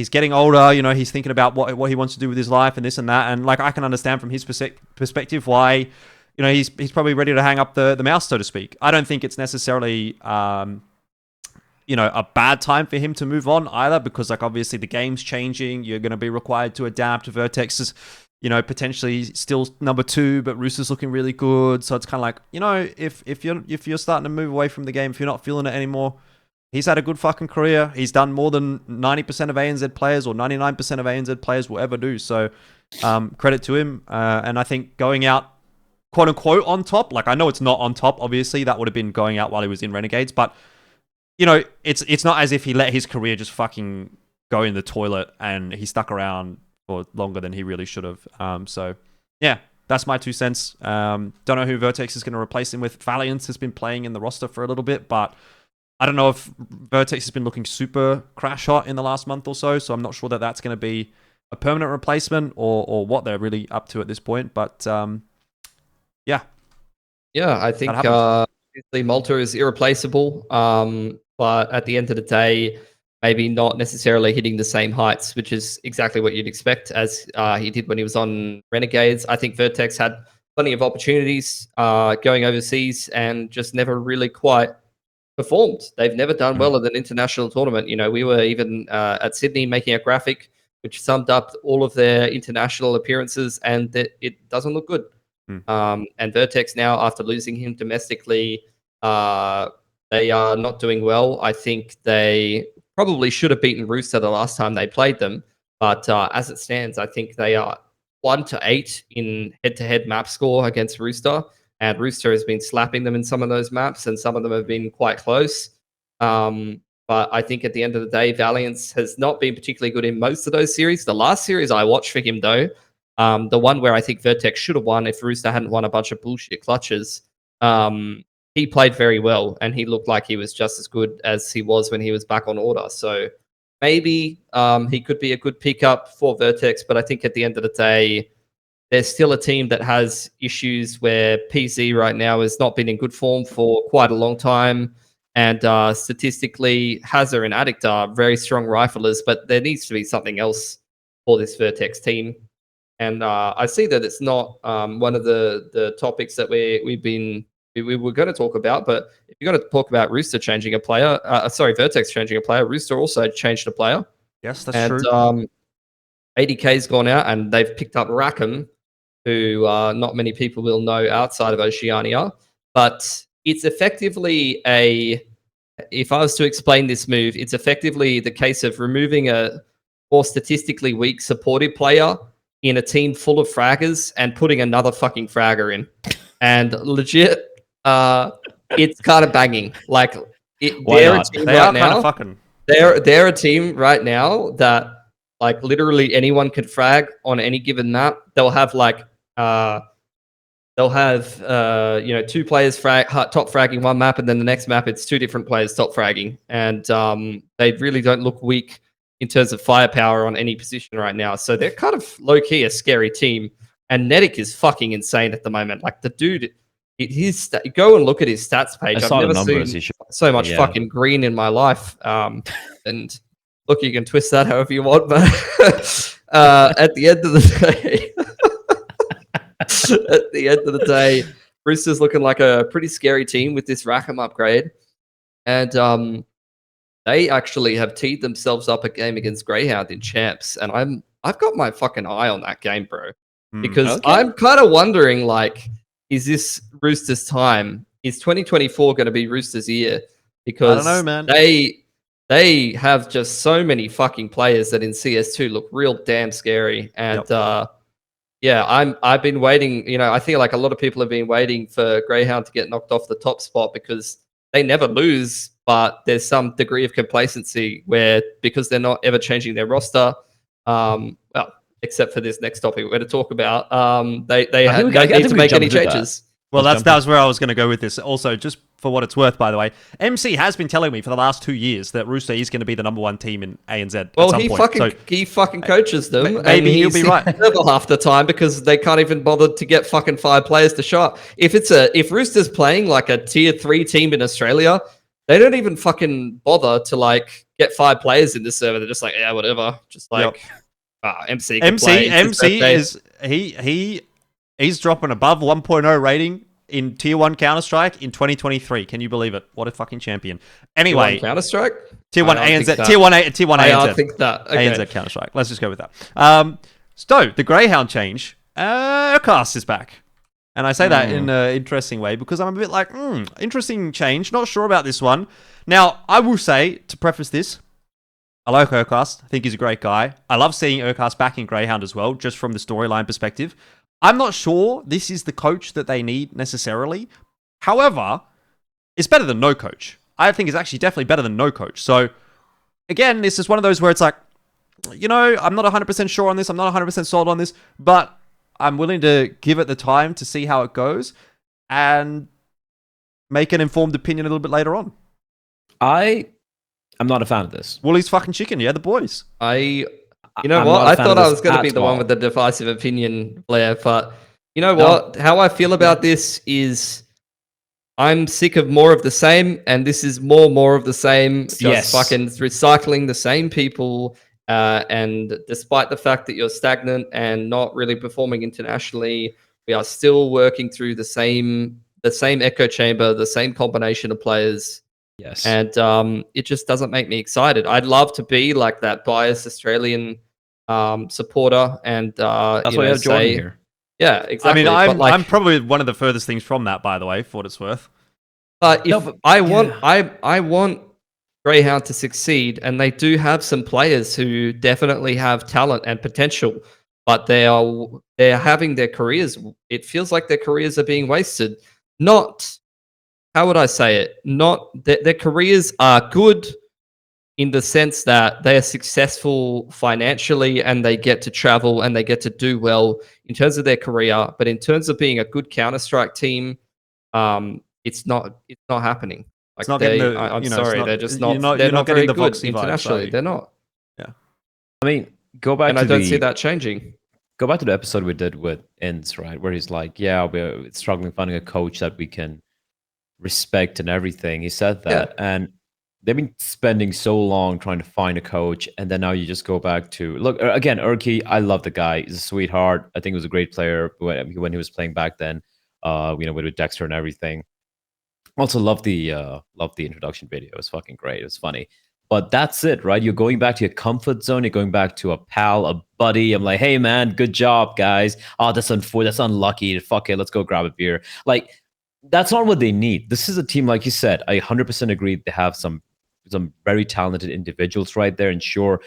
getting older, he's thinking about what he wants to do with his life and this and that, and like I can understand from his perspective why he's probably ready to hang up the mouse, so to speak. I don't think it's necessarily a bad time for him to move on either, because like obviously the game's changing, you're going to be required to adapt. Vertex is potentially still number 2, but Rooster's looking really good, so it's kind of like if you're starting to move away from the game, if you're not feeling it anymore. He's had a good fucking career. He's done more than 90% of ANZ players or 99% of ANZ players will ever do. So credit to him. And I think going out, quote unquote, on top, like I know it's not on top, obviously. That would have been going out while he was in Renegades. But, it's not as if he let his career just fucking go in the toilet and he stuck around for longer than he really should have. So, yeah, that's my 2 cents. Don't know who Vertex is going to replace him with. Valiant has been playing in the roster for a little bit, but I don't know if Vertex has been looking super crash hot in the last month or so, so I'm not sure that that's going to be a permanent replacement or what they're really up to at this point. But yeah. Yeah, I think obviously Malta is irreplaceable, but at the end of the day, maybe not necessarily hitting the same heights, which is exactly what you'd expect as he did when he was on Renegades. I think Vertex had plenty of opportunities going overseas and just never really quite performed. They've never done well at an international tournament. We were even at Sydney making a graphic which summed up all of their international appearances, and it doesn't look good. And Vertex now, after losing him domestically, they are not doing well. I think they probably should have beaten Rooster the last time they played them, but as it stands, I think they are 1-8 in head-to-head map score against Rooster. And Rooster has been slapping them in some of those maps, and some of them have been quite close. But But I think at the end of the day, Valiance has not been particularly good in most of those series. The last series I watched for him, though, the one where I think Vertex should have won if Rooster hadn't won a bunch of bullshit clutches, he played very well, and he looked like he was just as good as he was when he was back on order. So maybe he could be a good pickup for Vertex, but I think at the end of the day, there's still a team that has issues where PZ right now has not been in good form for quite a long time. And statistically, Hazard and Addict are very strong riflers, but there needs to be something else for this Vertex team. And I see that it's not one of the topics that we were going to talk about, but if you're going to talk about Rooster changing a player, Vertex changing a player, Rooster also changed a player. Yes, that's true. ADK's gone out and they've picked up Rackem, who not many people will know outside of Oceania, but it's effectively if I was to explain this move, it's effectively the case of removing a more statistically weak supportive player in a team full of fraggers and putting another fucking fragger in. And legit, it's kind of banging. Like, they're a team right now. They're a team right now that, like, literally anyone can frag on any given map. They'll have like two players top fragging one map, and then the next map it's two different players top fragging, and they really don't look weak in terms of firepower on any position right now. So they're kind of low key a scary team. And Nettik is fucking insane at the moment. Like, the dude, go and look at his stats page. I've never seen so much fucking green in my life. And look, you can twist that however you want, but at the end of the day, Rooster's looking like a pretty scary team with this Rackem upgrade. And they actually have teed themselves up a game against Grayhound in Champs, and I've got my fucking eye on that game, bro. Because I'm kind of wondering, like, is this Rooster's time? Is 2024 going to be Rooster's year? Because I don't know, man. They have just so many fucking players that in CS2 look real damn scary. And I've been waiting. You know, I think like a lot of people have been waiting for Grayhound to get knocked off the top spot because they never lose, but there's some degree of complacency where, because they're not ever changing their roster, except for this next topic we're going to talk about, they don't need to make any changes. Well, that was where I was going to go with this. Also, just for what it's worth, by the way, MC has been telling me for the last 2 years that Rooster is going to be the #1 team in ANZ. Well, he fucking coaches them. Maybe he'll be right half the time because they can't even bother to get fucking 5 players to shot. If Rooster's playing like a tier 3 team in Australia, they don't even fucking bother to like get 5 players in the server. They're just like, yeah, whatever. Just like MC he's dropping above 1.0 rating in Tier 1 Counter-Strike in 2023. Can you believe it? What a fucking champion. Anyway, Counter-Strike? Tier 1 ANZ. Tier 1 ANZ. I think that. Okay. ANZ Counter-Strike. Let's just go with that. So, the Grayhound change. Erkast is back. And I say that in an interesting way because I'm a bit like, interesting change. Not sure about this one. Now, I will say, to preface this, I like Erkast. I think he's a great guy. I love seeing Erkast back in Grayhound as well, just from the storyline perspective. I'm not sure this is the coach that they need necessarily. However, it's better than no coach. I think it's actually definitely better than no coach. So, again, this is one of those where it's like, you know, I'm not 100% sure on this. I'm not 100% sold on this. But I'm willing to give it the time to see how it goes and make an informed opinion a little bit later on. I'm not a fan of this. Woolly's fucking chicken. Yeah, the boys. You know what? I thought I was going to be the one with the divisive opinion, Blair. But you know what? How I feel about this is I'm sick of more of the same. And this is more of the same. Just fucking recycling the same people. And despite the fact that you're stagnant and not really performing internationally, we are still working through the same echo chamber, the same combination of players. Yes. And it just doesn't make me excited. I'd love to be like that biased Australian supporter, and that's why you have Jordan here. Yeah, exactly. I mean, I'm probably one of the furthest things from that, by the way, for what it's worth. But I want Grayhound to succeed, and they do have some players who definitely have talent and potential, but they're having their careers. It feels like their careers are being wasted. Not, how would I say it? Not their careers are good, in the sense that they are successful financially and they get to travel and they get to do well in terms of their career. But in terms of being a good Counter-Strike team, it's not happening. Like it's not getting the, I'm you know, sorry, not, they're just not. You're They're not not getting very the good Voxy internationally. vibes, They're not. Yeah. I mean, go back And to I don't see that changing. Go back to the episode we did with Inns, right? Where he's like, yeah, we're struggling finding a coach that we can respect and everything. He said that. Yeah. And they've been spending so long trying to find a coach. And then now you just go back to, look, again, Erky, I love the guy. He's a sweetheart. I think he was a great player when he was playing back then, with Dexter and everything. Also love the introduction video. It was fucking great. It was funny. But that's it, right? You're going back to your comfort zone. You're going back to a pal, a buddy. I'm like, hey, man, good job, guys. Oh, that's unlucky. Fuck it, let's go grab a beer. Like, that's not what they need. This is a team, like you said, I 100% agree. They have some very talented individuals right there. And sure,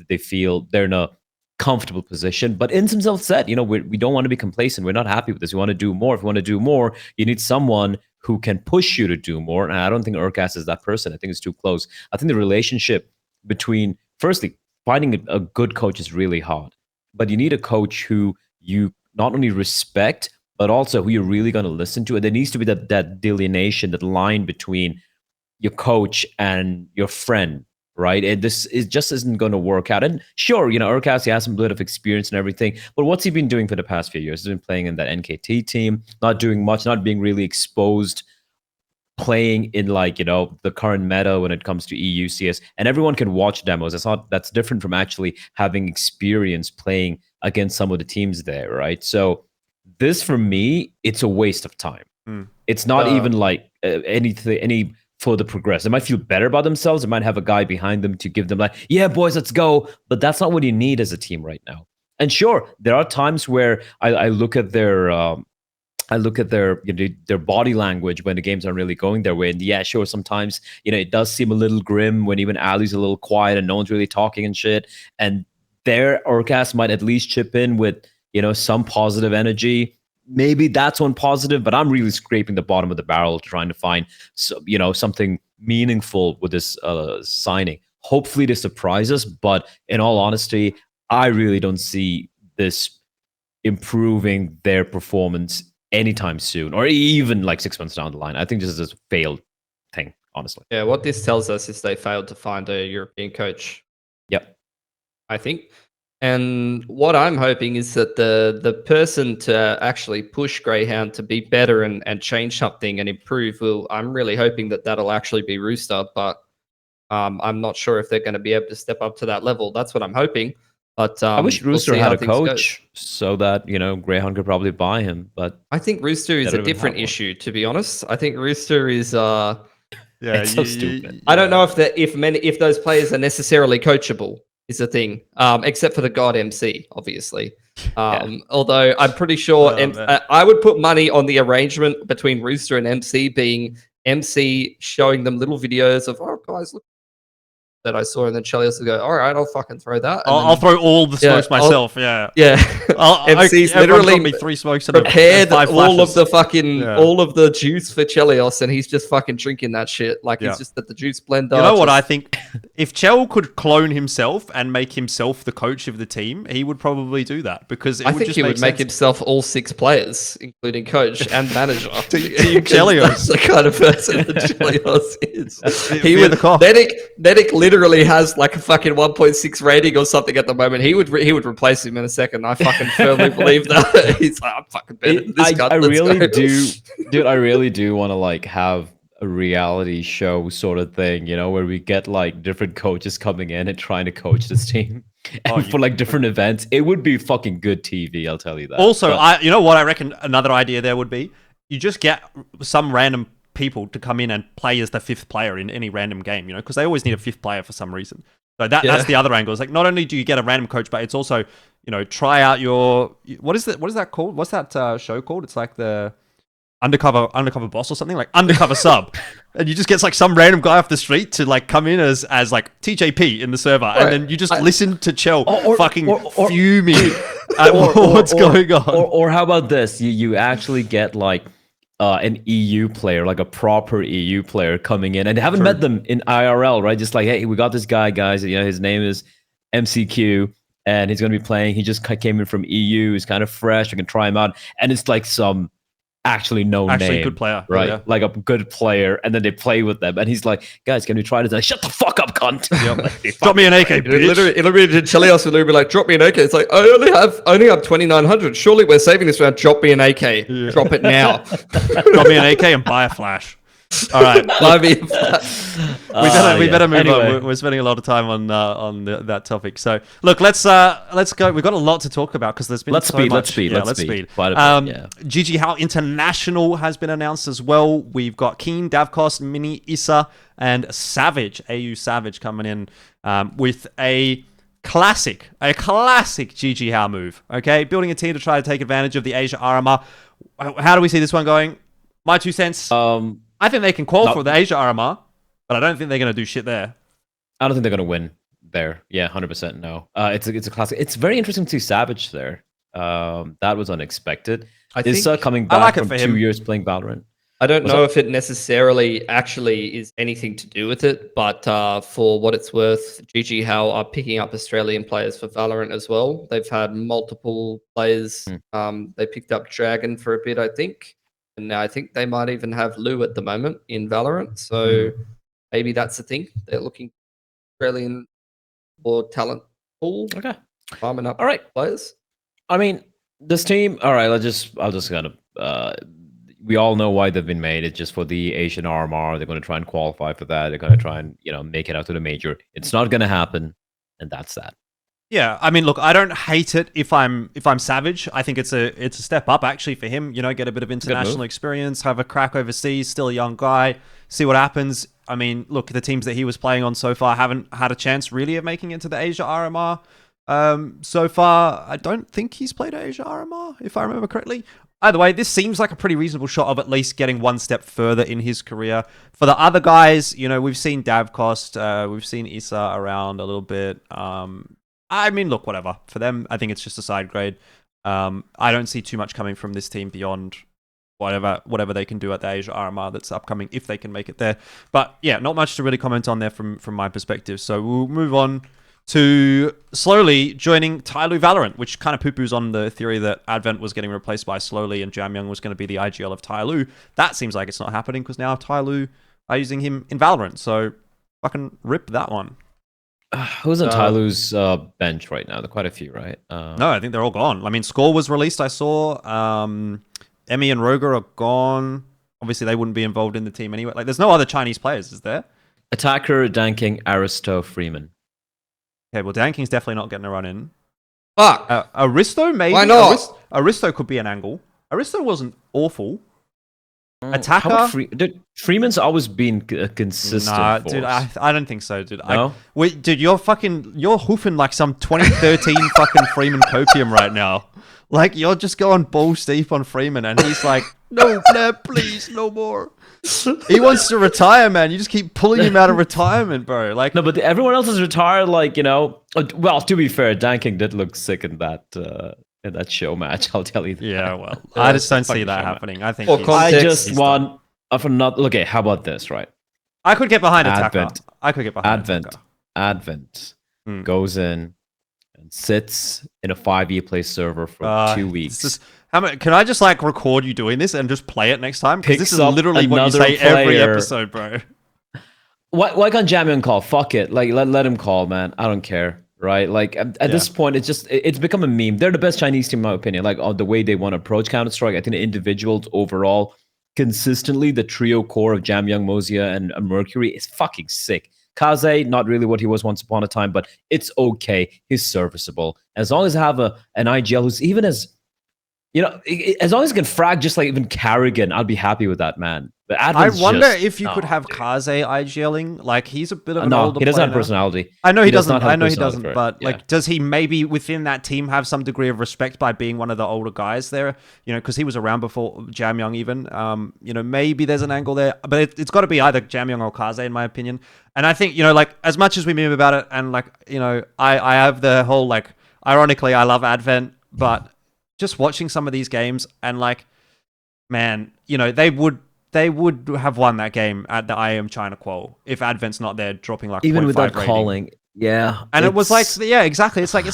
they feel they're in a comfortable position. But Inns himself said, we don't want to be complacent. We're not happy with this. We want to do more. If you want to do more, you need someone who can push you to do more. And I don't think Erkast is that person. I think it's too close. I think the relationship between, firstly, finding a good coach is really hard. But you need a coach who you not only respect, but also who you're really going to listen to. And there needs to be that delineation, that line between your coach and your friend, right? And this just isn't going to work out. And sure, Erkast, he has some bit of experience and everything, but what's he been doing for the past few years? He's been playing in that NKT team, not doing much, not being really exposed, playing in the current meta when it comes to EU CS, and everyone can watch demos. That's different from actually having experience playing against some of the teams there, right? So this, for me, it's a waste of time. It's not even any further progress. They might feel better about themselves. They might have a guy behind them to give them yeah, boys, let's go. But that's not what you need as a team right now. And sure, there are times where I look at their their body language when the games aren't really going their way. And yeah, sure, sometimes it does seem a little grim when even Ali's a little quiet and no one's really talking and shit. And their Erkast might at least chip in with some positive energy. Maybe that's one positive, but I'm really scraping the bottom of the barrel trying to find something meaningful with this signing. Hopefully they surprise us, but in all honesty, I really don't see this improving their performance anytime soon, or even 6 months down the line. I think this is a failed thing, honestly. Yeah, what this tells us is they failed to find a European coach. Yep. I think. And what I'm hoping is that the person to actually push Grayhound to be better and change something and improve, I'm really hoping that that'll actually be Rooster, but I'm not sure if they're going to be able to step up to that level. That's what I'm hoping. But I wish Rooster had a coach so that Grayhound could probably buy him. But I think Rooster is a different issue, to be honest. I think Rooster is it's so stupid. I don't know if those players are necessarily coachable. Is the thing, except for the god MC, obviously. Although I'm pretty sure I would put money on the arrangement between Rooster and MC being MC showing them little videos of, oh, guys, look that I saw, and then Chell will go, all right, I'll fucking throw that. I'll throw all the smokes myself. Yeah. MC's literally me 3 smokes and prepared 5 all flashes. of the fucking all of the juice for Chelios, and he's just fucking drinking that shit. It's just that the juice blender. You know what I think? If Chell could clone himself and make himself the coach of the team, he would probably do that, because I think he would make himself all 6 players, including coach and manager. Team Chelios. That's the kind of person that Chelios is. He would. Nettik literally has a fucking 1.6 rating or something at the moment. He would replace him in a second. I fucking firmly believe that. He's like, I'm fucking better than this guy. I really do, dude. I really do want to have a reality show sort of thing, where we get different coaches coming in and trying to coach this team for different events. It would be fucking good TV, I'll tell you that. Also, I reckon another idea there would be, you just get some random people to come in and play as the 5th player in any random game, because they always need a 5th player for some reason. So that's the other angle. It's not only do you get a random coach, but it's also, try out your, what is that called? What's that show called? It's like the undercover boss or something, like undercover sub. And you just get some random guy off the street to come in as TJP in the server. Right. And then you just listen to Chell fuming at what's going on. Or how about this? You actually get an EU player, like a proper EU player coming in, and they haven't met them in IRL, right? Just like, hey, we got this guy, guys. You know, his name is MCQ, and he's going to be playing. He just came in from EU. He's kind of fresh. We can try him out, and it's like some actually name, good player, right? Yeah. Like a good player, and then they play with them, and he's like, guys, can we try this? Like, shut the fuck up, cunt. Yep. Drop me an AK, bitch. It'll be Chelios will be like, drop me an AK. It's like, I only have 2,900. Surely we're saving this round. Drop me an AK. Yeah. Drop it now. Drop me an AK and buy a flash. All right, we better move on. We're spending a lot of time on that topic. So look, let's go. We've got a lot to talk about because there's been let's speed. Quite a bit, JieJieHao International has been announced as well. We've got Keen, Davkos, Mini, Issa, and Savage, AU Savage coming in with a classic JieJieHao move. Okay, building a team to try to take advantage of the Asia RMR. How do we see this one going? My 2 cents. I think they can qualify for the Asia RMR, but I don't think they're going to do shit there. I don't think they're going to win there. Yeah, 100% no. It's a classic. It's very interesting to see Savage there. That was unexpected. Issa coming back from 2 years playing Valorant. I don't know if it necessarily actually is anything to do with it, but for what it's worth, JieJieHao are picking up Australian players for Valorant as well. They've had multiple players. They picked up Dragon for a bit, I think. And now I think they might even have Lou at the moment in Valorant. So maybe that's the thing. They're looking Australian or talent pool. Okay. Farming up all right players. I mean, this team, all right, I'll just kind of we all know why they've been made. It's just for the Asian RMR. They're going to try and qualify for that. They're going to try and, make it out to the major. It's not going to happen, and that's that. Yeah, I mean, look, I don't hate it if I'm Savage. I think it's a step up actually for him. Get a bit of international experience, have a crack overseas, still a young guy, see what happens. I mean, look, the teams that he was playing on so far haven't had a chance really of making it to the Asia RMR. So far, I don't think he's played Asia RMR, if I remember correctly. Either way, this seems like a pretty reasonable shot of at least getting one step further in his career. For the other guys, we've seen Davkos, we've seen Issa around a little bit. I mean, look, whatever. For them, I think it's just a side grade. I don't see too much coming from this team beyond whatever they can do at the Asia RMR that's upcoming, if they can make it there. But yeah, not much to really comment on there from my perspective. So we'll move on to slowly joining Tyloo Valorant, which kind of poo-poos on the theory that Advent was getting replaced by Slowly and Jamyoung was going to be the IGL of Tyloo. That seems like it's not happening because now Tyloo are using him in Valorant. So fucking rip that one. Who's on Tyloo's bench right now? There are quite a few, right? No, I think they're all gone. I mean, Score was released, I saw. Emmy and Roger are gone. Obviously, they wouldn't be involved in the team anyway. Like, there's no other Chinese players, is there? Attacker, Danking, Aristo, Freeman. Okay, well, Danking's definitely not getting a run in. Fuck. Aristo, maybe? Why not? Aristo could be an angle. Aristo wasn't awful. Attacker? Freeman's always been a consistent force. Dude, I don't think so, dude. No? Dude, you're hoofing like some 2013 fucking Freeman copium right now. Like, you're just going balls deep on Freeman, and he's like, no, Bleh, please, no more. He wants to retire, man. You just keep pulling him out of retirement, bro. Like, no, but everyone else is retired. Like, well, to be fair, Danking did look sick in that show match. I'll tell you that. Yeah, well, I just don't see that happening. I think I just want for not. Okay, how about this? Right, I could get behind Attacker. I could get behind Advent goes in and sits in a 5e play server for 2 weeks. Can I just record you doing this and just play it next time? Because this is literally what you say every episode, bro. Why can't Jamyoung call? Fuck it. Like let him call, man. I don't care. Right? Like at this point, it's become a meme. They're the best Chinese team, in my opinion. Like the way they want to approach Counter-Strike. I think the individuals overall, consistently, the trio core of Jamyoung, Mozia, and Mercury is fucking sick. Kaze, not really what he was once upon a time, but it's okay. He's serviceable. As long as I have an IGL who's even as as long as he can frag just like even Carrigan, I'll be happy with that, man. But I wonder if you could have Kaze IGLing. Like, he's a bit of an older he doesn't player have personality. I know he doesn't. I know he doesn't. But like, does he maybe within that team have some degree of respect by being one of the older guys there? Because he was around before Jamyoung even. Maybe there's an angle there, but it's got to be either Jamyoung or Kaze in my opinion. And I think like as much as we meme about it, and I have the whole ironically I love Advent, but just watching some of these games and man, you know, they would have won that game at the IEM China qual if Advent's not there dropping like even 0.5 without rating. calling. Yeah, And it was like, yeah, exactly. It's not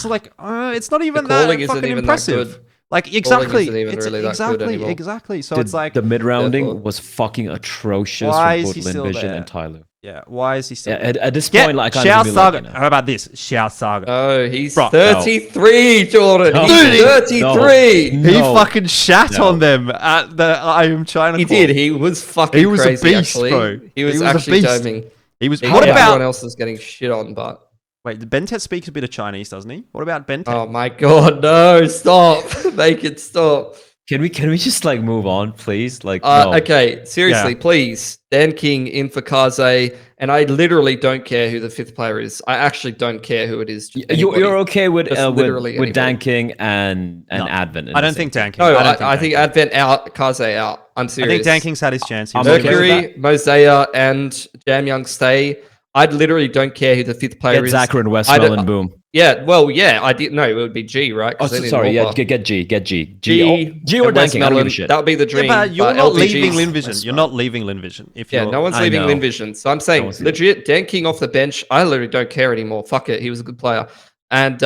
even that fucking impressive. Like exactly, exactly. So it's like the mid rounding was fucking atrocious why for is both he still Linvision there? and Tyloo. Yeah, why is he still? Yeah, at this point, like, Xiao Saga. like, How about this, Xiao Saga? Oh, he's Bro, 33, Jordan. No. He's 33. He fucking shat on them at the IEM China. He did. He was fucking He was crazy, a beast, actually. bro. He was a actually beast. doming. He was. What about everyone else is getting shit on? But wait, Bentet speaks a bit of Chinese, doesn't he? What about Bentet? oh my god, no! Stop. Make it stop. Can we just like move on, please? Like, no. Okay, seriously, please. Dan King in for Kaze, and I literally don't care who the 5th player is. I actually don't care who it is. You're okay with anybody. Dan King and Advent? I don't think Dan King. No, I think Advent out, Kaze out. I'm serious. I think Dan King's had his chance. Mercury, Mosea, and Jamyoung stay. I literally don't care who the 5th player is. Zachary and Westwell and boom. Yeah, well, yeah, I did. No, it would be G, right? Oh, sorry. Yeah, get G. G or Dan King. I don't give a shit. That would be the dream. Yeah, but you're not leaving Linvision. You're not leaving Linvision. No one's leaving Linvision. So I'm saying, legit, Dan King off the bench. I literally don't care anymore. Fuck it. He was a good player. And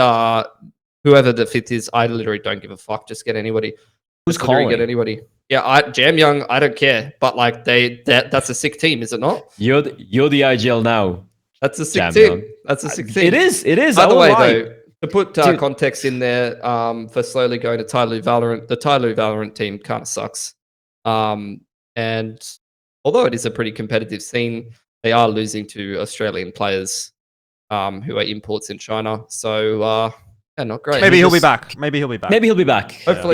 whoever the 5th is, I literally don't give a fuck. Just get anybody. Who's calling? Get anybody. Yeah, Jamyoung, I don't care. But like that's a sick team, is it not? You're the IGL now. That's a sick team. That's a sick team. It is. By the way, though, to put context in there, for slowly going to Tyloo Valorant, the Tyloo Valorant team kind of sucks. And although it is a pretty competitive scene, they are losing to Australian players who are imports in China. So, yeah, not great. Maybe he'll be back. Hopefully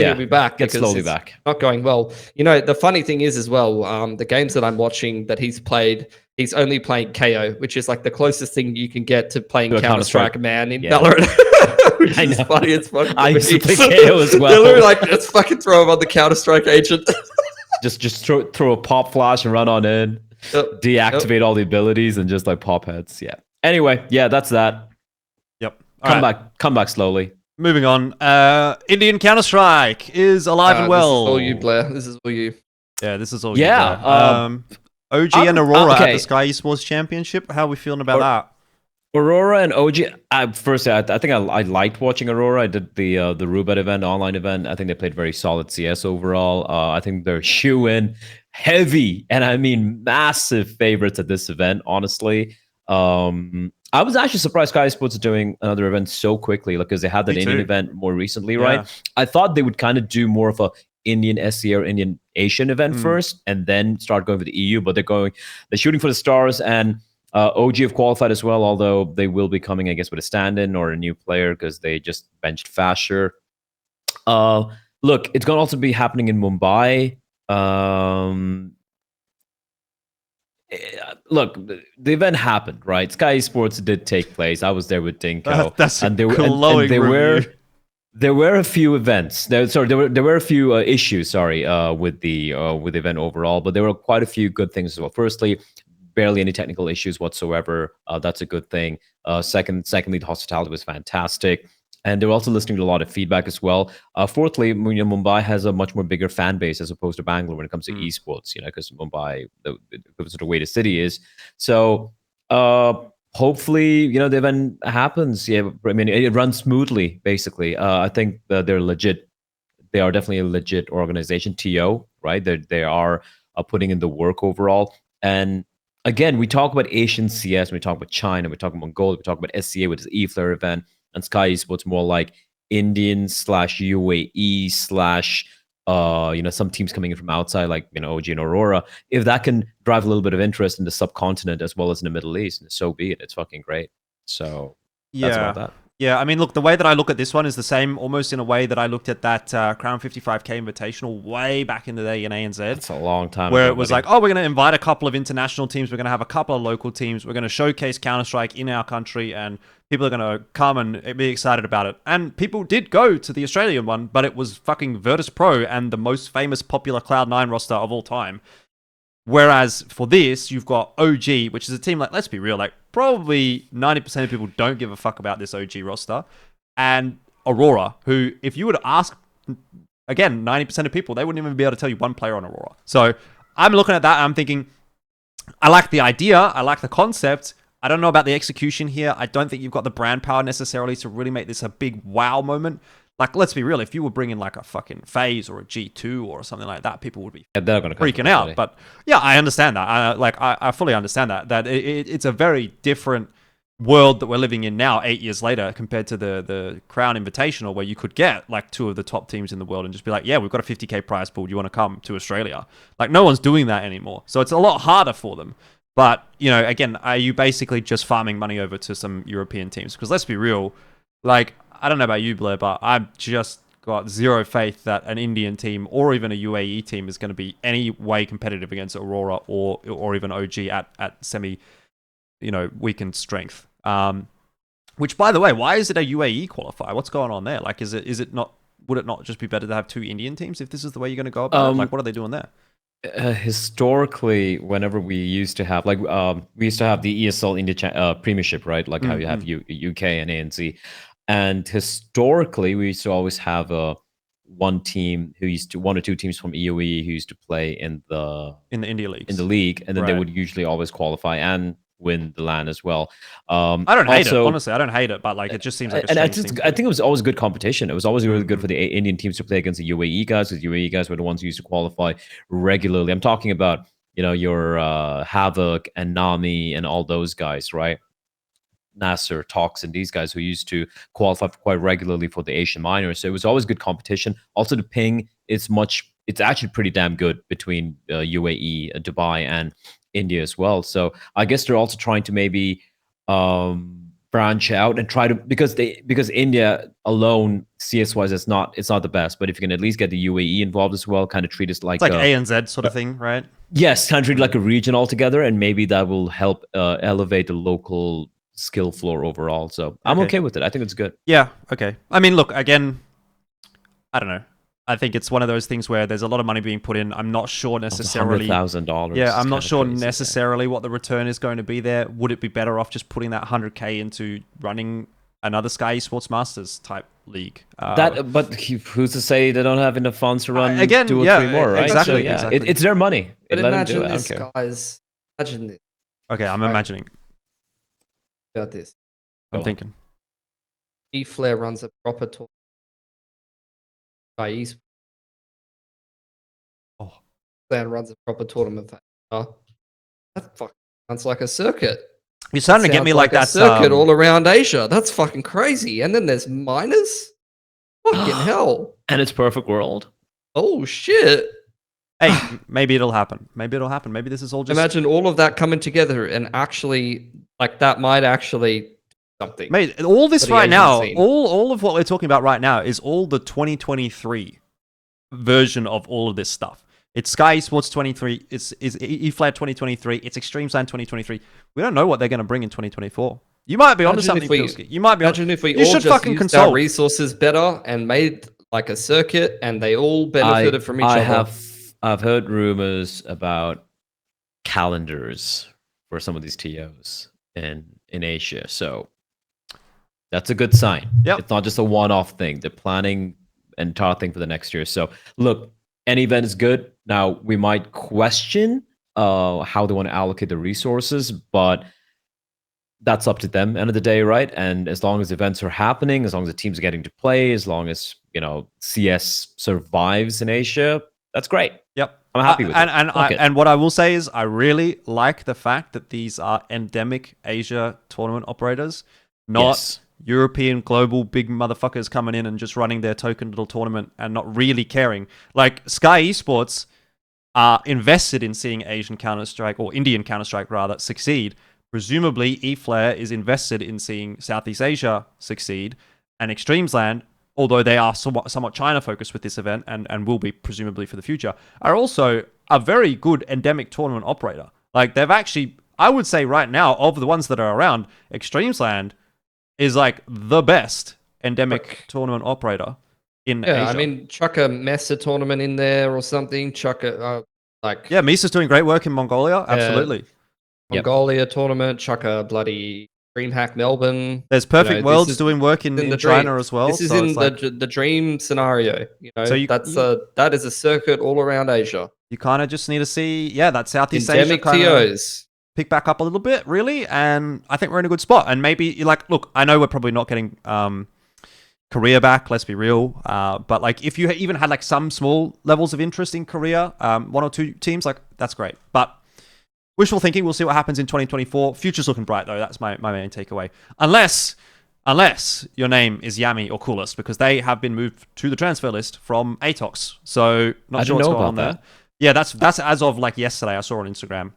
he'll be back. Get slowly back. Not going well. You know, the funny thing is as well, the games that I'm watching that he's played, he's only playing KO, which is like the closest thing you can get to playing Counter-Strike man in Valorant. Which is funny. It's funny. I used to play KO as well. They're literally like, let's fucking throw him on the Counter-Strike agent. just throw a pop flash and run on in. Deactivate all the abilities and just like pop heads. Yeah. Anyway, yeah, that's that. Yep. Come back slowly. Moving on. Indian Counter-Strike is alive and well. This is all you, Bleh. This is all you. Yeah, this is all you. Yeah. OG and Aurora at the Skyesports Championship. How are we feeling about that? Aurora and OG. Firstly, I think I liked watching Aurora. I did the Rubat event, online event. I think they played very solid CS overall. I think they're shoe-in heavy, and I mean massive favorites at this event, honestly. I was actually surprised Skyesports are doing another event so quickly, because they had that Indian event more recently, right? I thought they would kind of do more of a Indian SC or Indian Asian event first, and then start going for the EU. But they're shooting for the stars, and OG have qualified as well. Although they will be coming, I guess, with a stand-in or a new player because they just benched Fasher. Look, it's going to also be happening in Mumbai. Look, the event happened, right? Skyesports did take place. I was there with Dinko. That's and there were a few events. There were a few issues. With the event overall, but there were quite a few good things as well. Firstly, barely any technical issues whatsoever. That's a good thing. Secondly, the hospitality was fantastic. And they're also listening to a lot of feedback as well. Fourthly, Mumbai has a much more bigger fan base as opposed to Bangalore when it comes to esports, because Mumbai, because of the way the city is. So hopefully, the event happens. Yeah, I mean, it runs smoothly, basically. I think they're legit. They are definitely a legit organization, TO, right? They are putting in the work overall. And again, we talk about Asian CS, we talk about China, we talk about Mongolia, we talk about SCA, which is the Eflare event. And Skyesports more like Indian/UAE/ some teams coming in from outside, like OG and Aurora. If that can drive a little bit of interest in the subcontinent as well as in the Middle East, so be it. It's fucking great. So that's about that. Yeah, I mean, look, the way that I look at this one is the same, almost in a way that I looked at that Crown 55K Invitational way back in the day in ANZ. That's a long time where ago, it was like, we're going to invite a couple of international teams, we're going to have a couple of local teams, we're going to showcase Counter-Strike in our country, and people are going to come and be excited about it. And people did go to the Australian one, but it was fucking Virtus Pro and the most famous popular Cloud9 roster of all time. Whereas for this, you've got OG, which is a team like, let's be real, like probably 90% of people don't give a fuck about this OG roster. And Aurora, who, if you were to ask again, 90% of people, they wouldn't even be able to tell you one player on Aurora. So I'm looking at that. I'm thinking, I like the idea. I like the concept. I don't know about the execution here. I don't think you've got the brand power necessarily to really make this a big wow moment. Like, let's be real. If you were bringing like a fucking FaZe or a G2 or something like that, people would be freaking out. But yeah, I understand that. I fully understand that it's a very different world that we're living in now, 8 years later, compared to the Crown Invitational, where you could get like 2 of the top teams in the world and just be like, yeah, we've got a 50k prize pool. Do you want to come to Australia? Like, no one's doing that anymore. So it's a lot harder for them. But, you know, again, are you basically just farming money over to some European teams? Because let's be real, like, I don't know about you, Bleh, but I've just got zero faith that an Indian team or even a UAE team is going to be any way competitive against Aurora or even OG at semi, you know, weakened strength. Which, by the way, why is it a UAE qualifier? What's going on there? Like, is it not? Would it not just be better to have 2 Indian teams if this is the way you're going to go about it? Like, what are they doing there? Historically, whenever we used to have we used to have the ESL India Premiership, right? Like how you have UK and ANZ, and historically we used to always have one or two teams from EOE who used to play in the India leagues. In the league, and then they would usually always qualify and win the LAN as well. I don't hate it, honestly. I don't hate it, but like it just seems like I think it was always good competition. It was always really good for the Indian teams to play against the UAE guys, because UAE guys were the ones who used to qualify regularly. I'm talking about, you know, your Havoc and Nami and all those guys, right? Nasser, Atox, and these guys who used to qualify quite regularly for the Asian minors. So it was always good competition. Also, the ping it's actually pretty damn good between UAE, Dubai, and India as well. So I guess they're also trying to maybe branch out and try to, because India alone CS wise it's not the best, but if you can at least get the UAE involved as well, kind of treat it like it's like ANZ sort of thing, right? Yes, kind of treat it like a region altogether, and maybe that will help elevate the local skill floor overall. So I'm okay with it. I think it's good. Yeah, okay. I mean, look, again, I don't know. I think it's one of those things where there's a lot of money being put in. I'm not sure necessarily. $100,000. Yeah, I'm not sure necessarily what the return is going to be there. Would it be better off just putting that 100k into running another Skyesports Masters type league? But who's to say they don't have enough funds to run 2 or 3 more, right? Exactly. So, yeah, exactly. It's their money. But imagine this, guys. Imagine this. Okay, I'm imagining. About this. I'm thinking. Eflare runs a proper tour. eXTREMESLAND runs a proper tournament for that fucking sounds like a circuit. You're starting to get me like that circuit all around Asia. That's fucking crazy. And then there's minors. Fucking hell. And it's perfect world. Oh shit. Hey, maybe it'll happen. Maybe this is all just... Imagine all of that coming together and actually, like, that might actually something. Mate, all this right now, all of what we're talking about right now is all the 2023 version of all of this stuff. It's Skyesports 23, it's Eflare 2023, it's eXTREMESLAND 2023. We don't know what they're going to bring in 2024. You might be onto something, Pilski. You might be. Imagine if we all just used our resources better and made like a circuit, and they all benefited from each other. I've heard rumors about calendars for some of these TOs in Asia, so that's a good sign. Yep. It's not just a one-off thing. They're planning an entire thing for the next year. So look, any event is good. Now we might question how they want to allocate the resources, but that's up to them end of the day, right? And as long as events are happening, as long as the teams are getting to play, as long as, you know, CS survives in Asia, that's great. Yep. I'm happy with it. And what I will say is I really like the fact that these are endemic Asia tournament operators, not European global big motherfuckers coming in and just running their token little tournament and not really caring. Like Skyesports are invested in seeing Asian Counter-Strike, or Indian Counter-Strike rather, succeed. Presumably Eflare is invested in seeing Southeast Asia succeed, and eXTREMESLAND, although they are somewhat China-focused with this event and will be presumably for the future, are also a very good endemic tournament operator. Like, they've actually, I would say right now, of the ones that are around, eXTREMESLAND is like the best endemic tournament operator in Asia. I mean, chuck a Mesa tournament in there or something. Chuck a, Yeah, Misa's doing great work in Mongolia, absolutely. Mongolia tournament, chuck a bloody DreamHack Melbourne. There's Perfect Worlds doing work in China as well. This is in the dream scenario. So that is a circuit all around Asia. You kind of just need to see, that Southeast Endemic Asia TOs pick back up a little bit, really, and I think we're in a good spot. And maybe look, I know we're probably not getting Korea back. Let's be real, but like if you even had like some small levels of interest in Korea, 1 or 2 teams, like that's great. But wishful thinking. We'll see what happens in 2024. Future's looking bright though. That's my main takeaway. Unless your name is Yami or Cool4st, because they have been moved to the transfer list from Atox. So not sure what's going on there. Yeah, that's as of like yesterday. I saw on Instagram.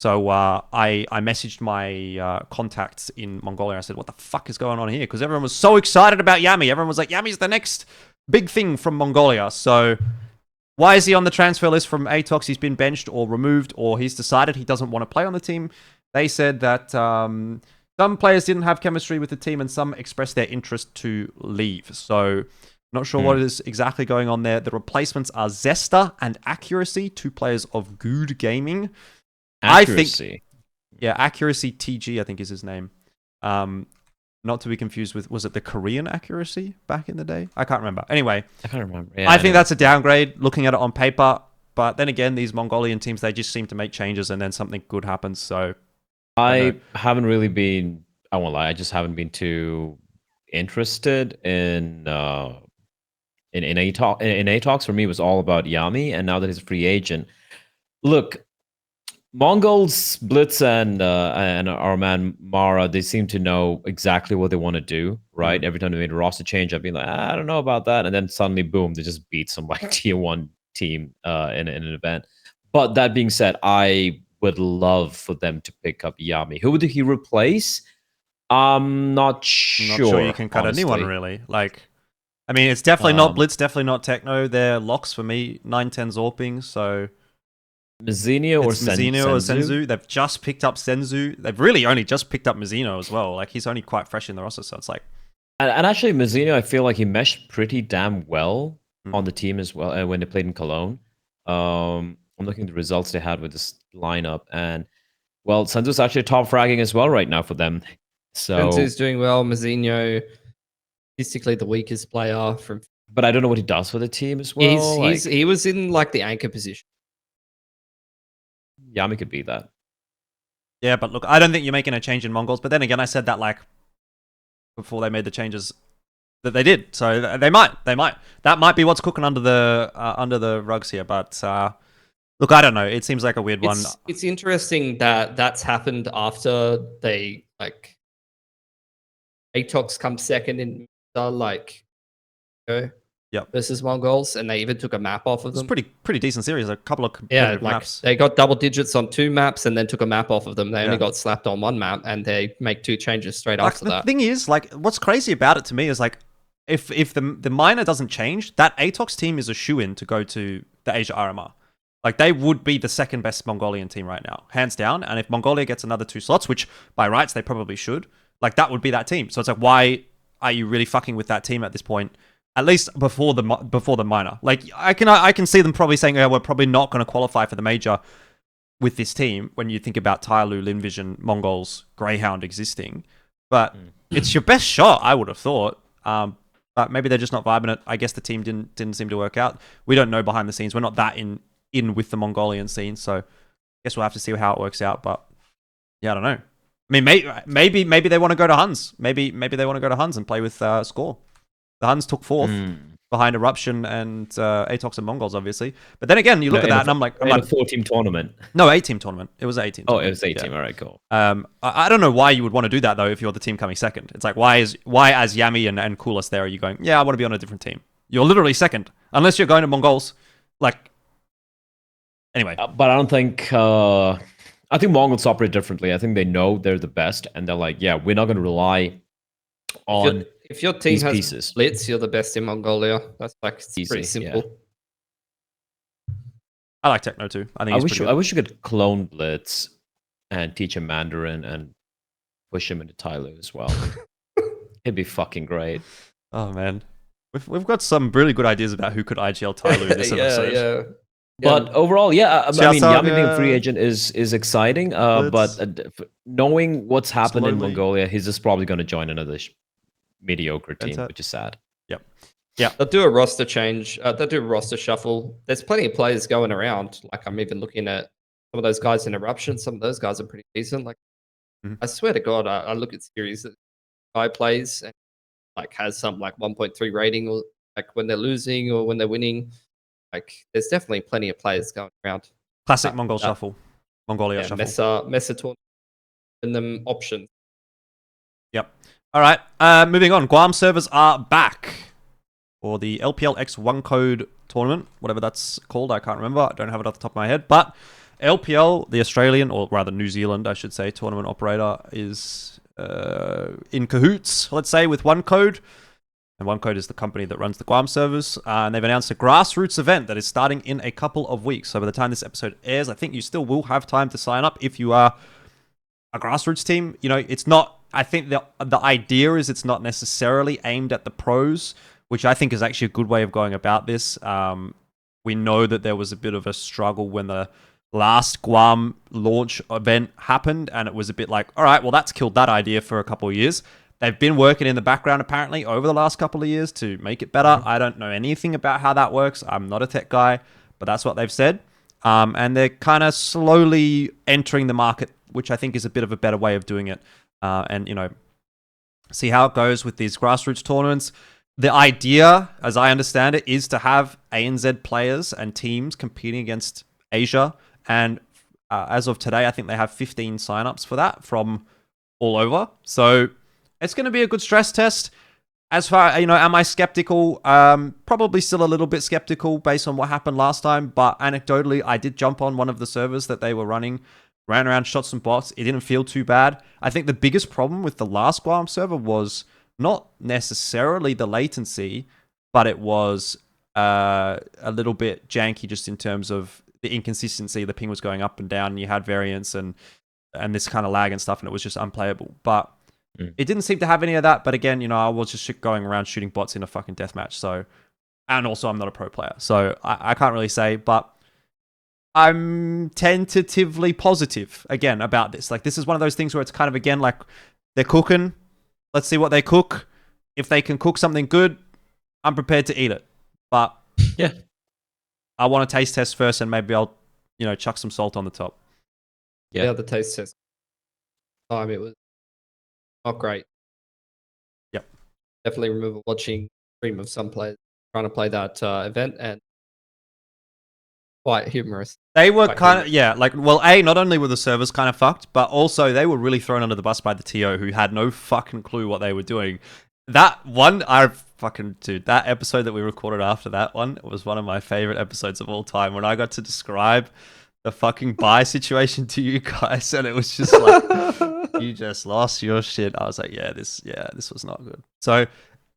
So I messaged my contacts in Mongolia. I said, "What the fuck is going on here?" Because everyone was so excited about Yami. Everyone was like, "Yami's the next big thing from Mongolia." So why is he on the transfer list from Atox? He's been benched or removed, or he's decided he doesn't want to play on the team. They said that some players didn't have chemistry with the team, and some expressed their interest to leave. So not sure what is exactly going on there. The replacements are Zesta and Accuracy, 2 players of Good Gaming. Accuracy. Accuracy TG, I think is his name. Not to be confused with, was it the Korean Accuracy back in the day? I can't remember. Anyway. I can't remember. Yeah, I think that's a downgrade looking at it on paper. But then again, these Mongolian teams, they just seem to make changes and then something good happens. So I haven't really been, I won't lie, I just haven't been too interested in Atox. For me, it was all about Yami, and now that he's a free agent, look, Mongols, Blitz, and our man Mara, they seem to know exactly what they want to do, right? Every time they made a roster change, I'd be like, I don't know about that, and then suddenly, boom, they just beat some like tier 1 team in an event. But that being said, I would love for them to pick up Yami. Who would he replace? I'm not sure. Not sure you can cut anyone, really. Like, I mean, it's definitely not Blitz, definitely not Techno. They're locks for me. 9-10 Zorping, so Mizzino or Senzu. They've just picked up Senzu. They've really only just picked up Mizzino as well. Like, he's only quite fresh in the roster, so it's like... And actually, Mizzino, I feel like he meshed pretty damn well on the team as well when they played in Cologne. I'm looking at the results they had with this lineup, and well, Senzu's actually top fragging as well right now for them. So Senzu's doing well. Mizzino, statistically the weakest player from... But I don't know what he does for the team as well. He was in like the anchor position. Yami could be that. Yeah, but look, I don't think you're making a change in Mongols. But then again, I said that like before they made the changes that they did. So they might. That might be what's cooking under the rugs here. But look, I don't know. It seems like a weird one. It's interesting that that's happened after they like Atox come second in versus Mongols, and they even took a map off of them. It's pretty decent series. A couple of competitive maps. They got double digits on 2 maps and then took a map off of them. They only got slapped on 1 map, and they make 2 changes straight after that. The thing is, like, what's crazy about it to me is like, if the minor doesn't change, that Atox team is a shoo-in to go to the Asia RMR. Like, they would be the second best Mongolian team right now, hands down. And if Mongolia gets another 2 slots, which by rights they probably should, like, that would be that team. So it's like, why are you really fucking with that team at this point? At least before the minor. Like, I can see them probably saying, we're probably not going to qualify for the major with this team when you think about Tyloo, Linvision, Mongols, Grayhound existing. But it's your best shot, I would have thought. But maybe they're just not vibing it. I guess the team didn't seem to work out. We don't know behind the scenes. We're not that in with the Mongolian scene, so I guess we'll have to see how it works out. But yeah, I don't know. I mean, maybe they want to go to Huns. Maybe they want to go to Huns and play with Score. The Huns took 4th behind Eruption and Atox and Mongols, obviously. But then again, you look at that and I'm like... a 4-team tournament. No, 8-team tournament. It was an 8-team tournament. Oh, it was 8-team. Yeah. All right, cool. I don't know why you would want to do that, though, if you're the team coming second. It's like, why as Yami and Cool4st there are you going, yeah, I want to be on a different team? You're literally second. Unless you're going to Mongols. Like... Anyway. But I don't think... I think Mongols operate differently. I think they know they're the best, and they're like, yeah, we're not going to rely on... If your team has Blitz, you're the best in Mongolia. That's like pretty simple. Yeah. I like Techno too. I wish you could clone Blitz and teach him Mandarin and push him into Tyloo as well. It'd be fucking great. Oh man, we've got some really good ideas about who could IGL Tyloo in this episode. Yeah. But overall, yeah, I mean, Shouts out, Yami being a free agent is exciting. But knowing what's happened in Mongolia, he's just probably going to join another mediocre team, which is sad. Yep. Yeah. They'll do a roster change. They'll do a roster shuffle. There's plenty of players going around. Like, I'm even looking at some of those guys in Eruption. Some of those guys are pretty decent. Like, I swear to God, I look at series that guy plays and like has some like 1.3 rating, or like when they're losing or when they're winning. Like, there's definitely plenty of players going around. Classic Mongol shuffle. Mongolia shuffle. Mesa tournament and them options. Yep. All right. Moving on. Guam servers are back for the LPL X1 code tournament, whatever that's called. I can't remember. I don't have it off the top of my head. But LPL, the Australian, or rather New Zealand, I should say, tournament operator is in cahoots, let's say, with One Code. And One Code is the company that runs the Guam servers. And they've announced a grassroots event that is starting in a couple of weeks. So by the time this episode airs, I think you still will have time to sign up if you are a grassroots team. You know, it's not, I think the idea is it's not necessarily aimed at the pros, which I think is actually a good way of going about this. We know that there was a bit of a struggle when the last Guam launch event happened, and it was a bit like, all right, well, that's killed that idea for a couple of years. They've been working in the background, apparently, over the last couple of years to make it better. I don't know anything about how that works. I'm not a tech guy, but that's what they've said. And they're kind of slowly entering the market, which I think is a bit of a better way of doing it. And, you know, see how it goes with these grassroots tournaments. The idea, as I understand it, is to have ANZ players and teams competing against Asia. And as of today, I think they have 15 signups for that from all over. So it's going to be a good stress test. As far, you know, am I skeptical? Probably still a little bit skeptical based on what happened last time. But anecdotally, I did jump on one of the servers that they were running, ran around, shot some bots. It didn't feel too bad. I think the biggest problem with the last Guam server was not necessarily the latency, but it was a little bit janky just in terms of the inconsistency. The ping was going up and down, and you had variance and this kind of lag and stuff, and it was just unplayable. But it didn't seem to have any of that. But again, you know, I was just going around shooting bots in a fucking deathmatch. So, and also I'm not a pro player, so I can't really say, but I'm tentatively positive again about this. Like, this is one of those things where it's kind of, again, like, they're cooking. Let's see what they cook. If they can cook something good, I'm prepared to eat it. But yeah, I want a taste test first, and maybe I'll, you know, chuck some salt on the top. Yeah, the taste test. It was not great. Yep. Definitely remember watching stream of some players trying to play that event, and quite humorous. They were kind of, yeah, like, well, not only were the servers kind of fucked, but also they were really thrown under the bus by the TO, who had no fucking clue what they were doing. That one, that episode that we recorded after that one was one of my favorite episodes of all time, when I got to describe the fucking buy situation to you guys, and it was just like, you just lost your shit. I was like, this was not good. So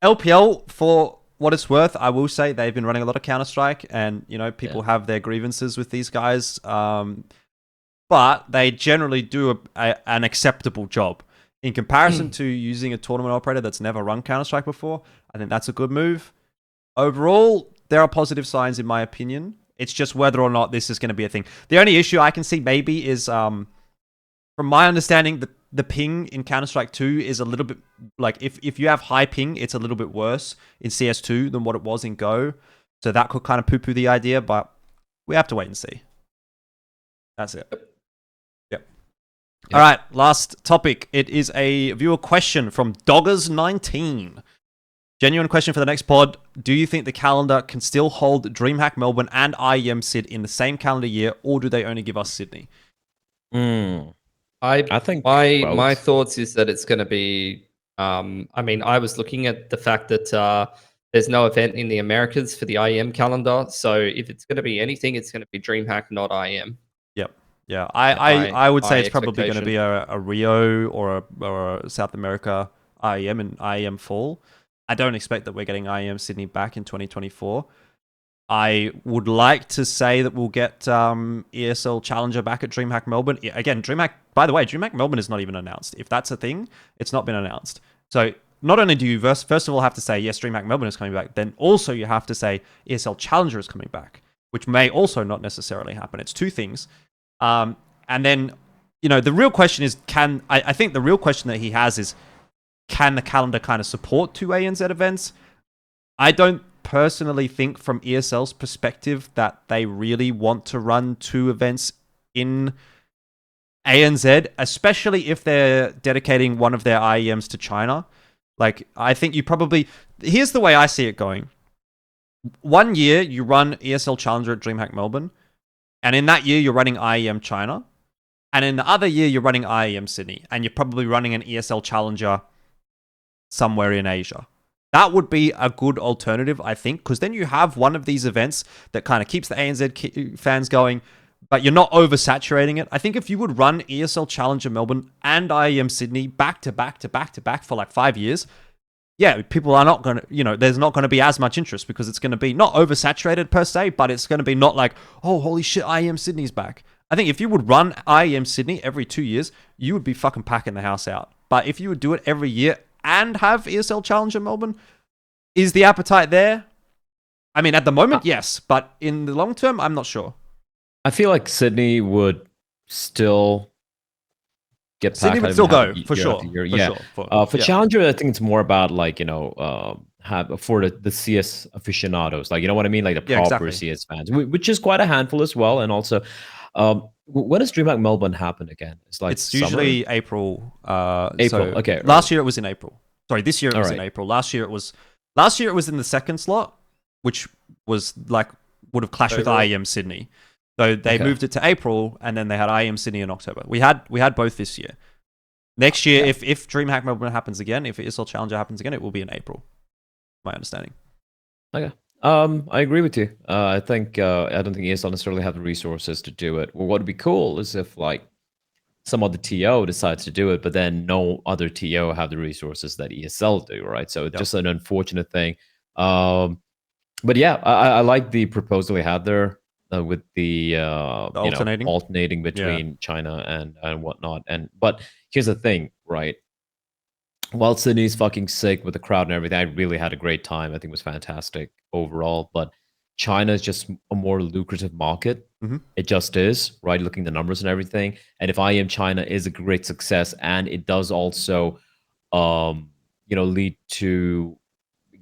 LPL, for what it's worth, I will say they've been running a lot of Counter-Strike, and, you know, people have their grievances with these guys, but they generally do an acceptable job. In comparison to using a tournament operator that's never run Counter-Strike before, I think that's a good move. Overall, there are positive signs in my opinion. It's just whether or not this is going to be a thing. The only issue I can see maybe is, from my understanding, the ping in Counter-Strike 2 is a little bit, like, if you have high ping, it's a little bit worse in CS2 than what it was in Go. So that could kind of poo-poo the idea, but we have to wait and see. That's it. Yep. All right, last topic. It is a viewer question from Doggers19. Genuine question for the next pod. Do you think the calendar can still hold DreamHack Melbourne and IEM Sid in the same calendar year, or do they only give us Sydney? I think my thoughts is that it's going to be. I mean, I was looking at the fact that there's no event in the Americas for the IEM calendar. So if it's going to be anything, it's going to be DreamHack, not IEM. Yep. Yeah. I would say it's probably going to be a Rio or a South America IEM and IEM fall. I don't expect that we're getting IEM Sydney back in 2024. I would like to say that we'll get ESL Challenger back at DreamHack Melbourne. Again, by the way, DreamHack Melbourne is not even announced. If that's a thing, it's not been announced. So not only do you first of all have to say, yes, DreamHack Melbourne is coming back, then also you have to say ESL Challenger is coming back. which may also not necessarily happen. It's two things. And then, the real question is, I think the real question that he has is, can the calendar kind of support two ANZ events? I don't personally think from ESL's perspective that they really want to run two events in ANZ, especially if they're dedicating one of their IEMs to China. Like, I think here's the way I see it going. 1 year, you run ESL Challenger at DreamHack Melbourne, and in that year, you're running IEM China, and in the other year, you're running IEM Sydney, and you're probably running an ESL Challenger somewhere in Asia. That would be a good alternative, I think, because then you have one of these events that kind of keeps the ANZ fans going, but you're not oversaturating it. I think if you would run ESL Challenger Melbourne and IEM Sydney back to back to back to back for like 5 years, yeah, people are not going to, there's not going to be as much interest because it's going to be not oversaturated per se, but it's going to be not like, oh, holy shit, IEM Sydney's back. I think if you would run IEM Sydney every 2 years, you would be fucking packing the house out. But if you would do it every year and have ESL Challenger Melbourne, is the appetite there? I mean, at the moment, yes, but in the long term, I'm not sure. I feel like Sydney would still get packed. Sydney would still go, for sure. For Challenger, I think it's more about like, for the CS aficionados, like, you know what I mean? Like the proper CS fans, which is quite a handful as well. And also, when does DreamHack Melbourne happen again? It's usually April. Okay. Last year it was in April. Sorry, this year it was in April. Last year it was in the second slot, which was like would have clashed with IEM Sydney. So they moved it to April, and then they had IEM Sydney in October. We had both this year. Next year, if DreamHack Melbourne happens again, if ESL Challenger happens again, it will be in April. My understanding. Okay. I agree with you. I think I don't think ESL necessarily have the resources to do it. Well, what would be cool is if like some other TO decides to do it, but then no other TO have the resources that ESL do, right? So it's just an unfortunate thing. But yeah, I like the proposal we had there with the alternating between China and whatnot. But here's the thing, right? While Sydney's fucking sick with the crowd and everything, I really had a great time. I think it was fantastic overall. But China is just a more lucrative market. Mm-hmm. It just is, right? Looking at the numbers and everything. And if IEM China is a great success, and it does also, lead to,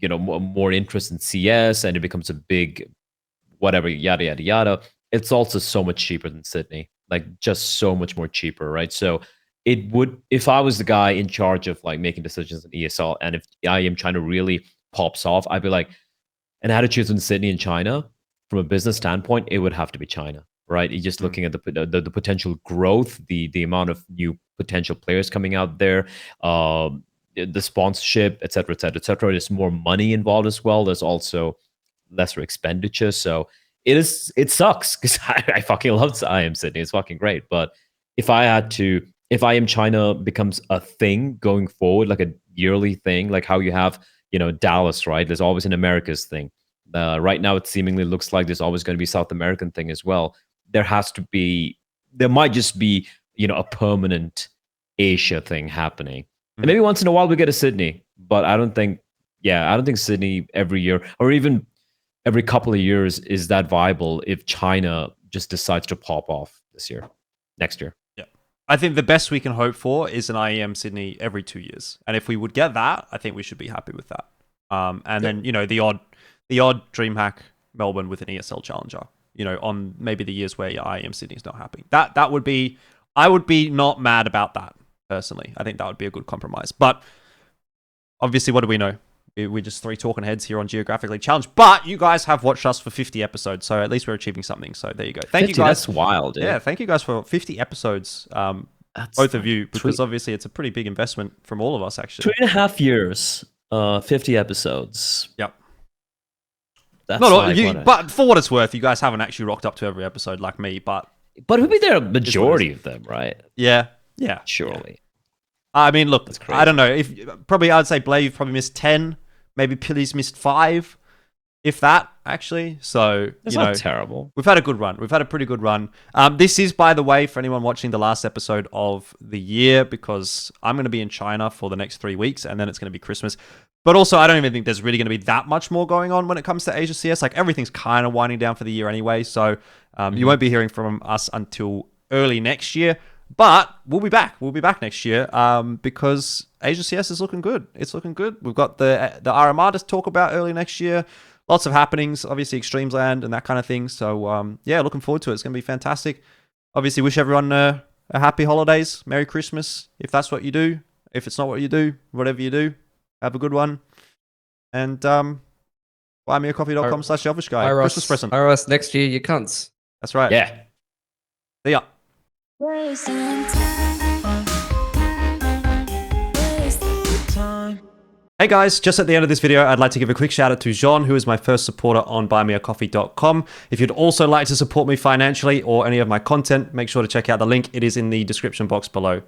more interest in CS, and it becomes a big, whatever, yada yada yada. It's also so much cheaper than Sydney, like just so much more cheaper, right? So it would, if I was the guy in charge of like making decisions in ESL, and if IEM China really pops off, I'd be like, and I had to choose in Sydney and China from a business standpoint, it would have to be China, right? You're just looking at the potential growth, the amount of new potential players coming out there, the sponsorship, et cetera, et cetera, et cetera. There's more money involved as well. There's also lesser expenditure. So it sucks because I fucking love IEM Sydney. It's fucking great. But if IEM China becomes a thing going forward, like a yearly thing, like how you have, Dallas, right? There's always an Americas thing. Right now, it seemingly looks like there's always going to be South American thing as well. There might just be, a permanent Asia thing happening. And maybe once in a while we get a Sydney, but I don't think Sydney every year or even every couple of years is that viable if China just decides to pop off next year. Yeah. I think the best we can hope for is an IEM Sydney every 2 years. And if we would get that, I think we should be happy with that. Then, the odd DreamHack Melbourne with an ESL Challenger, on maybe the years where your IEM Sydney is not happy. That would be, I would be not mad about that. Personally, I think that would be a good compromise. But obviously, what do we know? We're just three talking heads here on Geographically Challenged. But you guys have watched us for 50 episodes, so at least we're achieving something. So there you go. Thank 50, you guys. That's wild. Dude. Yeah, thank you guys for 50 episodes, both of you, because obviously it's a pretty big investment from all of us, actually. 3.5 years, 50 episodes. Yep. That's but for what it's worth, you guys haven't actually rocked up to every episode like me. But we'll be there a majority of them, right? Yeah. Surely. I mean, look, I don't know. I'd say Bleh, you've probably missed 10. Maybe Pilly's missed 5, if that, actually. So, that's not terrible. We've had a good run. We've had a pretty good run. This is, by the way, for anyone watching, the last episode of the year, because I'm going to be in China for the next 3 weeks, and then it's going to be Christmas. But also, I don't even think there's really going to be that much more going on when it comes to Asia CS. Like, everything's kind of winding down for the year anyway. So you won't be hearing from us until early next year. But we'll be back. We'll be back next year because Asia CS is looking good. It's looking good. We've got the RMR to talk about early next year. Lots of happenings, obviously eXTREMESLAND and that kind of thing. So, yeah, looking forward to it. It's going to be fantastic. Obviously, wish everyone a happy holidays. Merry Christmas, if that's what you do. If it's not what you do, whatever you do, have a good one. And buymeacoffee.com/Elfishguy. Christmas present. Iros next year, you cunts. That's right. Yeah. See ya. Hey guys, just at the end of this video, I'd like to give a quick shout out to Jean, who is my first supporter on buymeacoffee.com. If you'd also like to support me financially or any of my content, make sure to check out the link. It is in the description box below.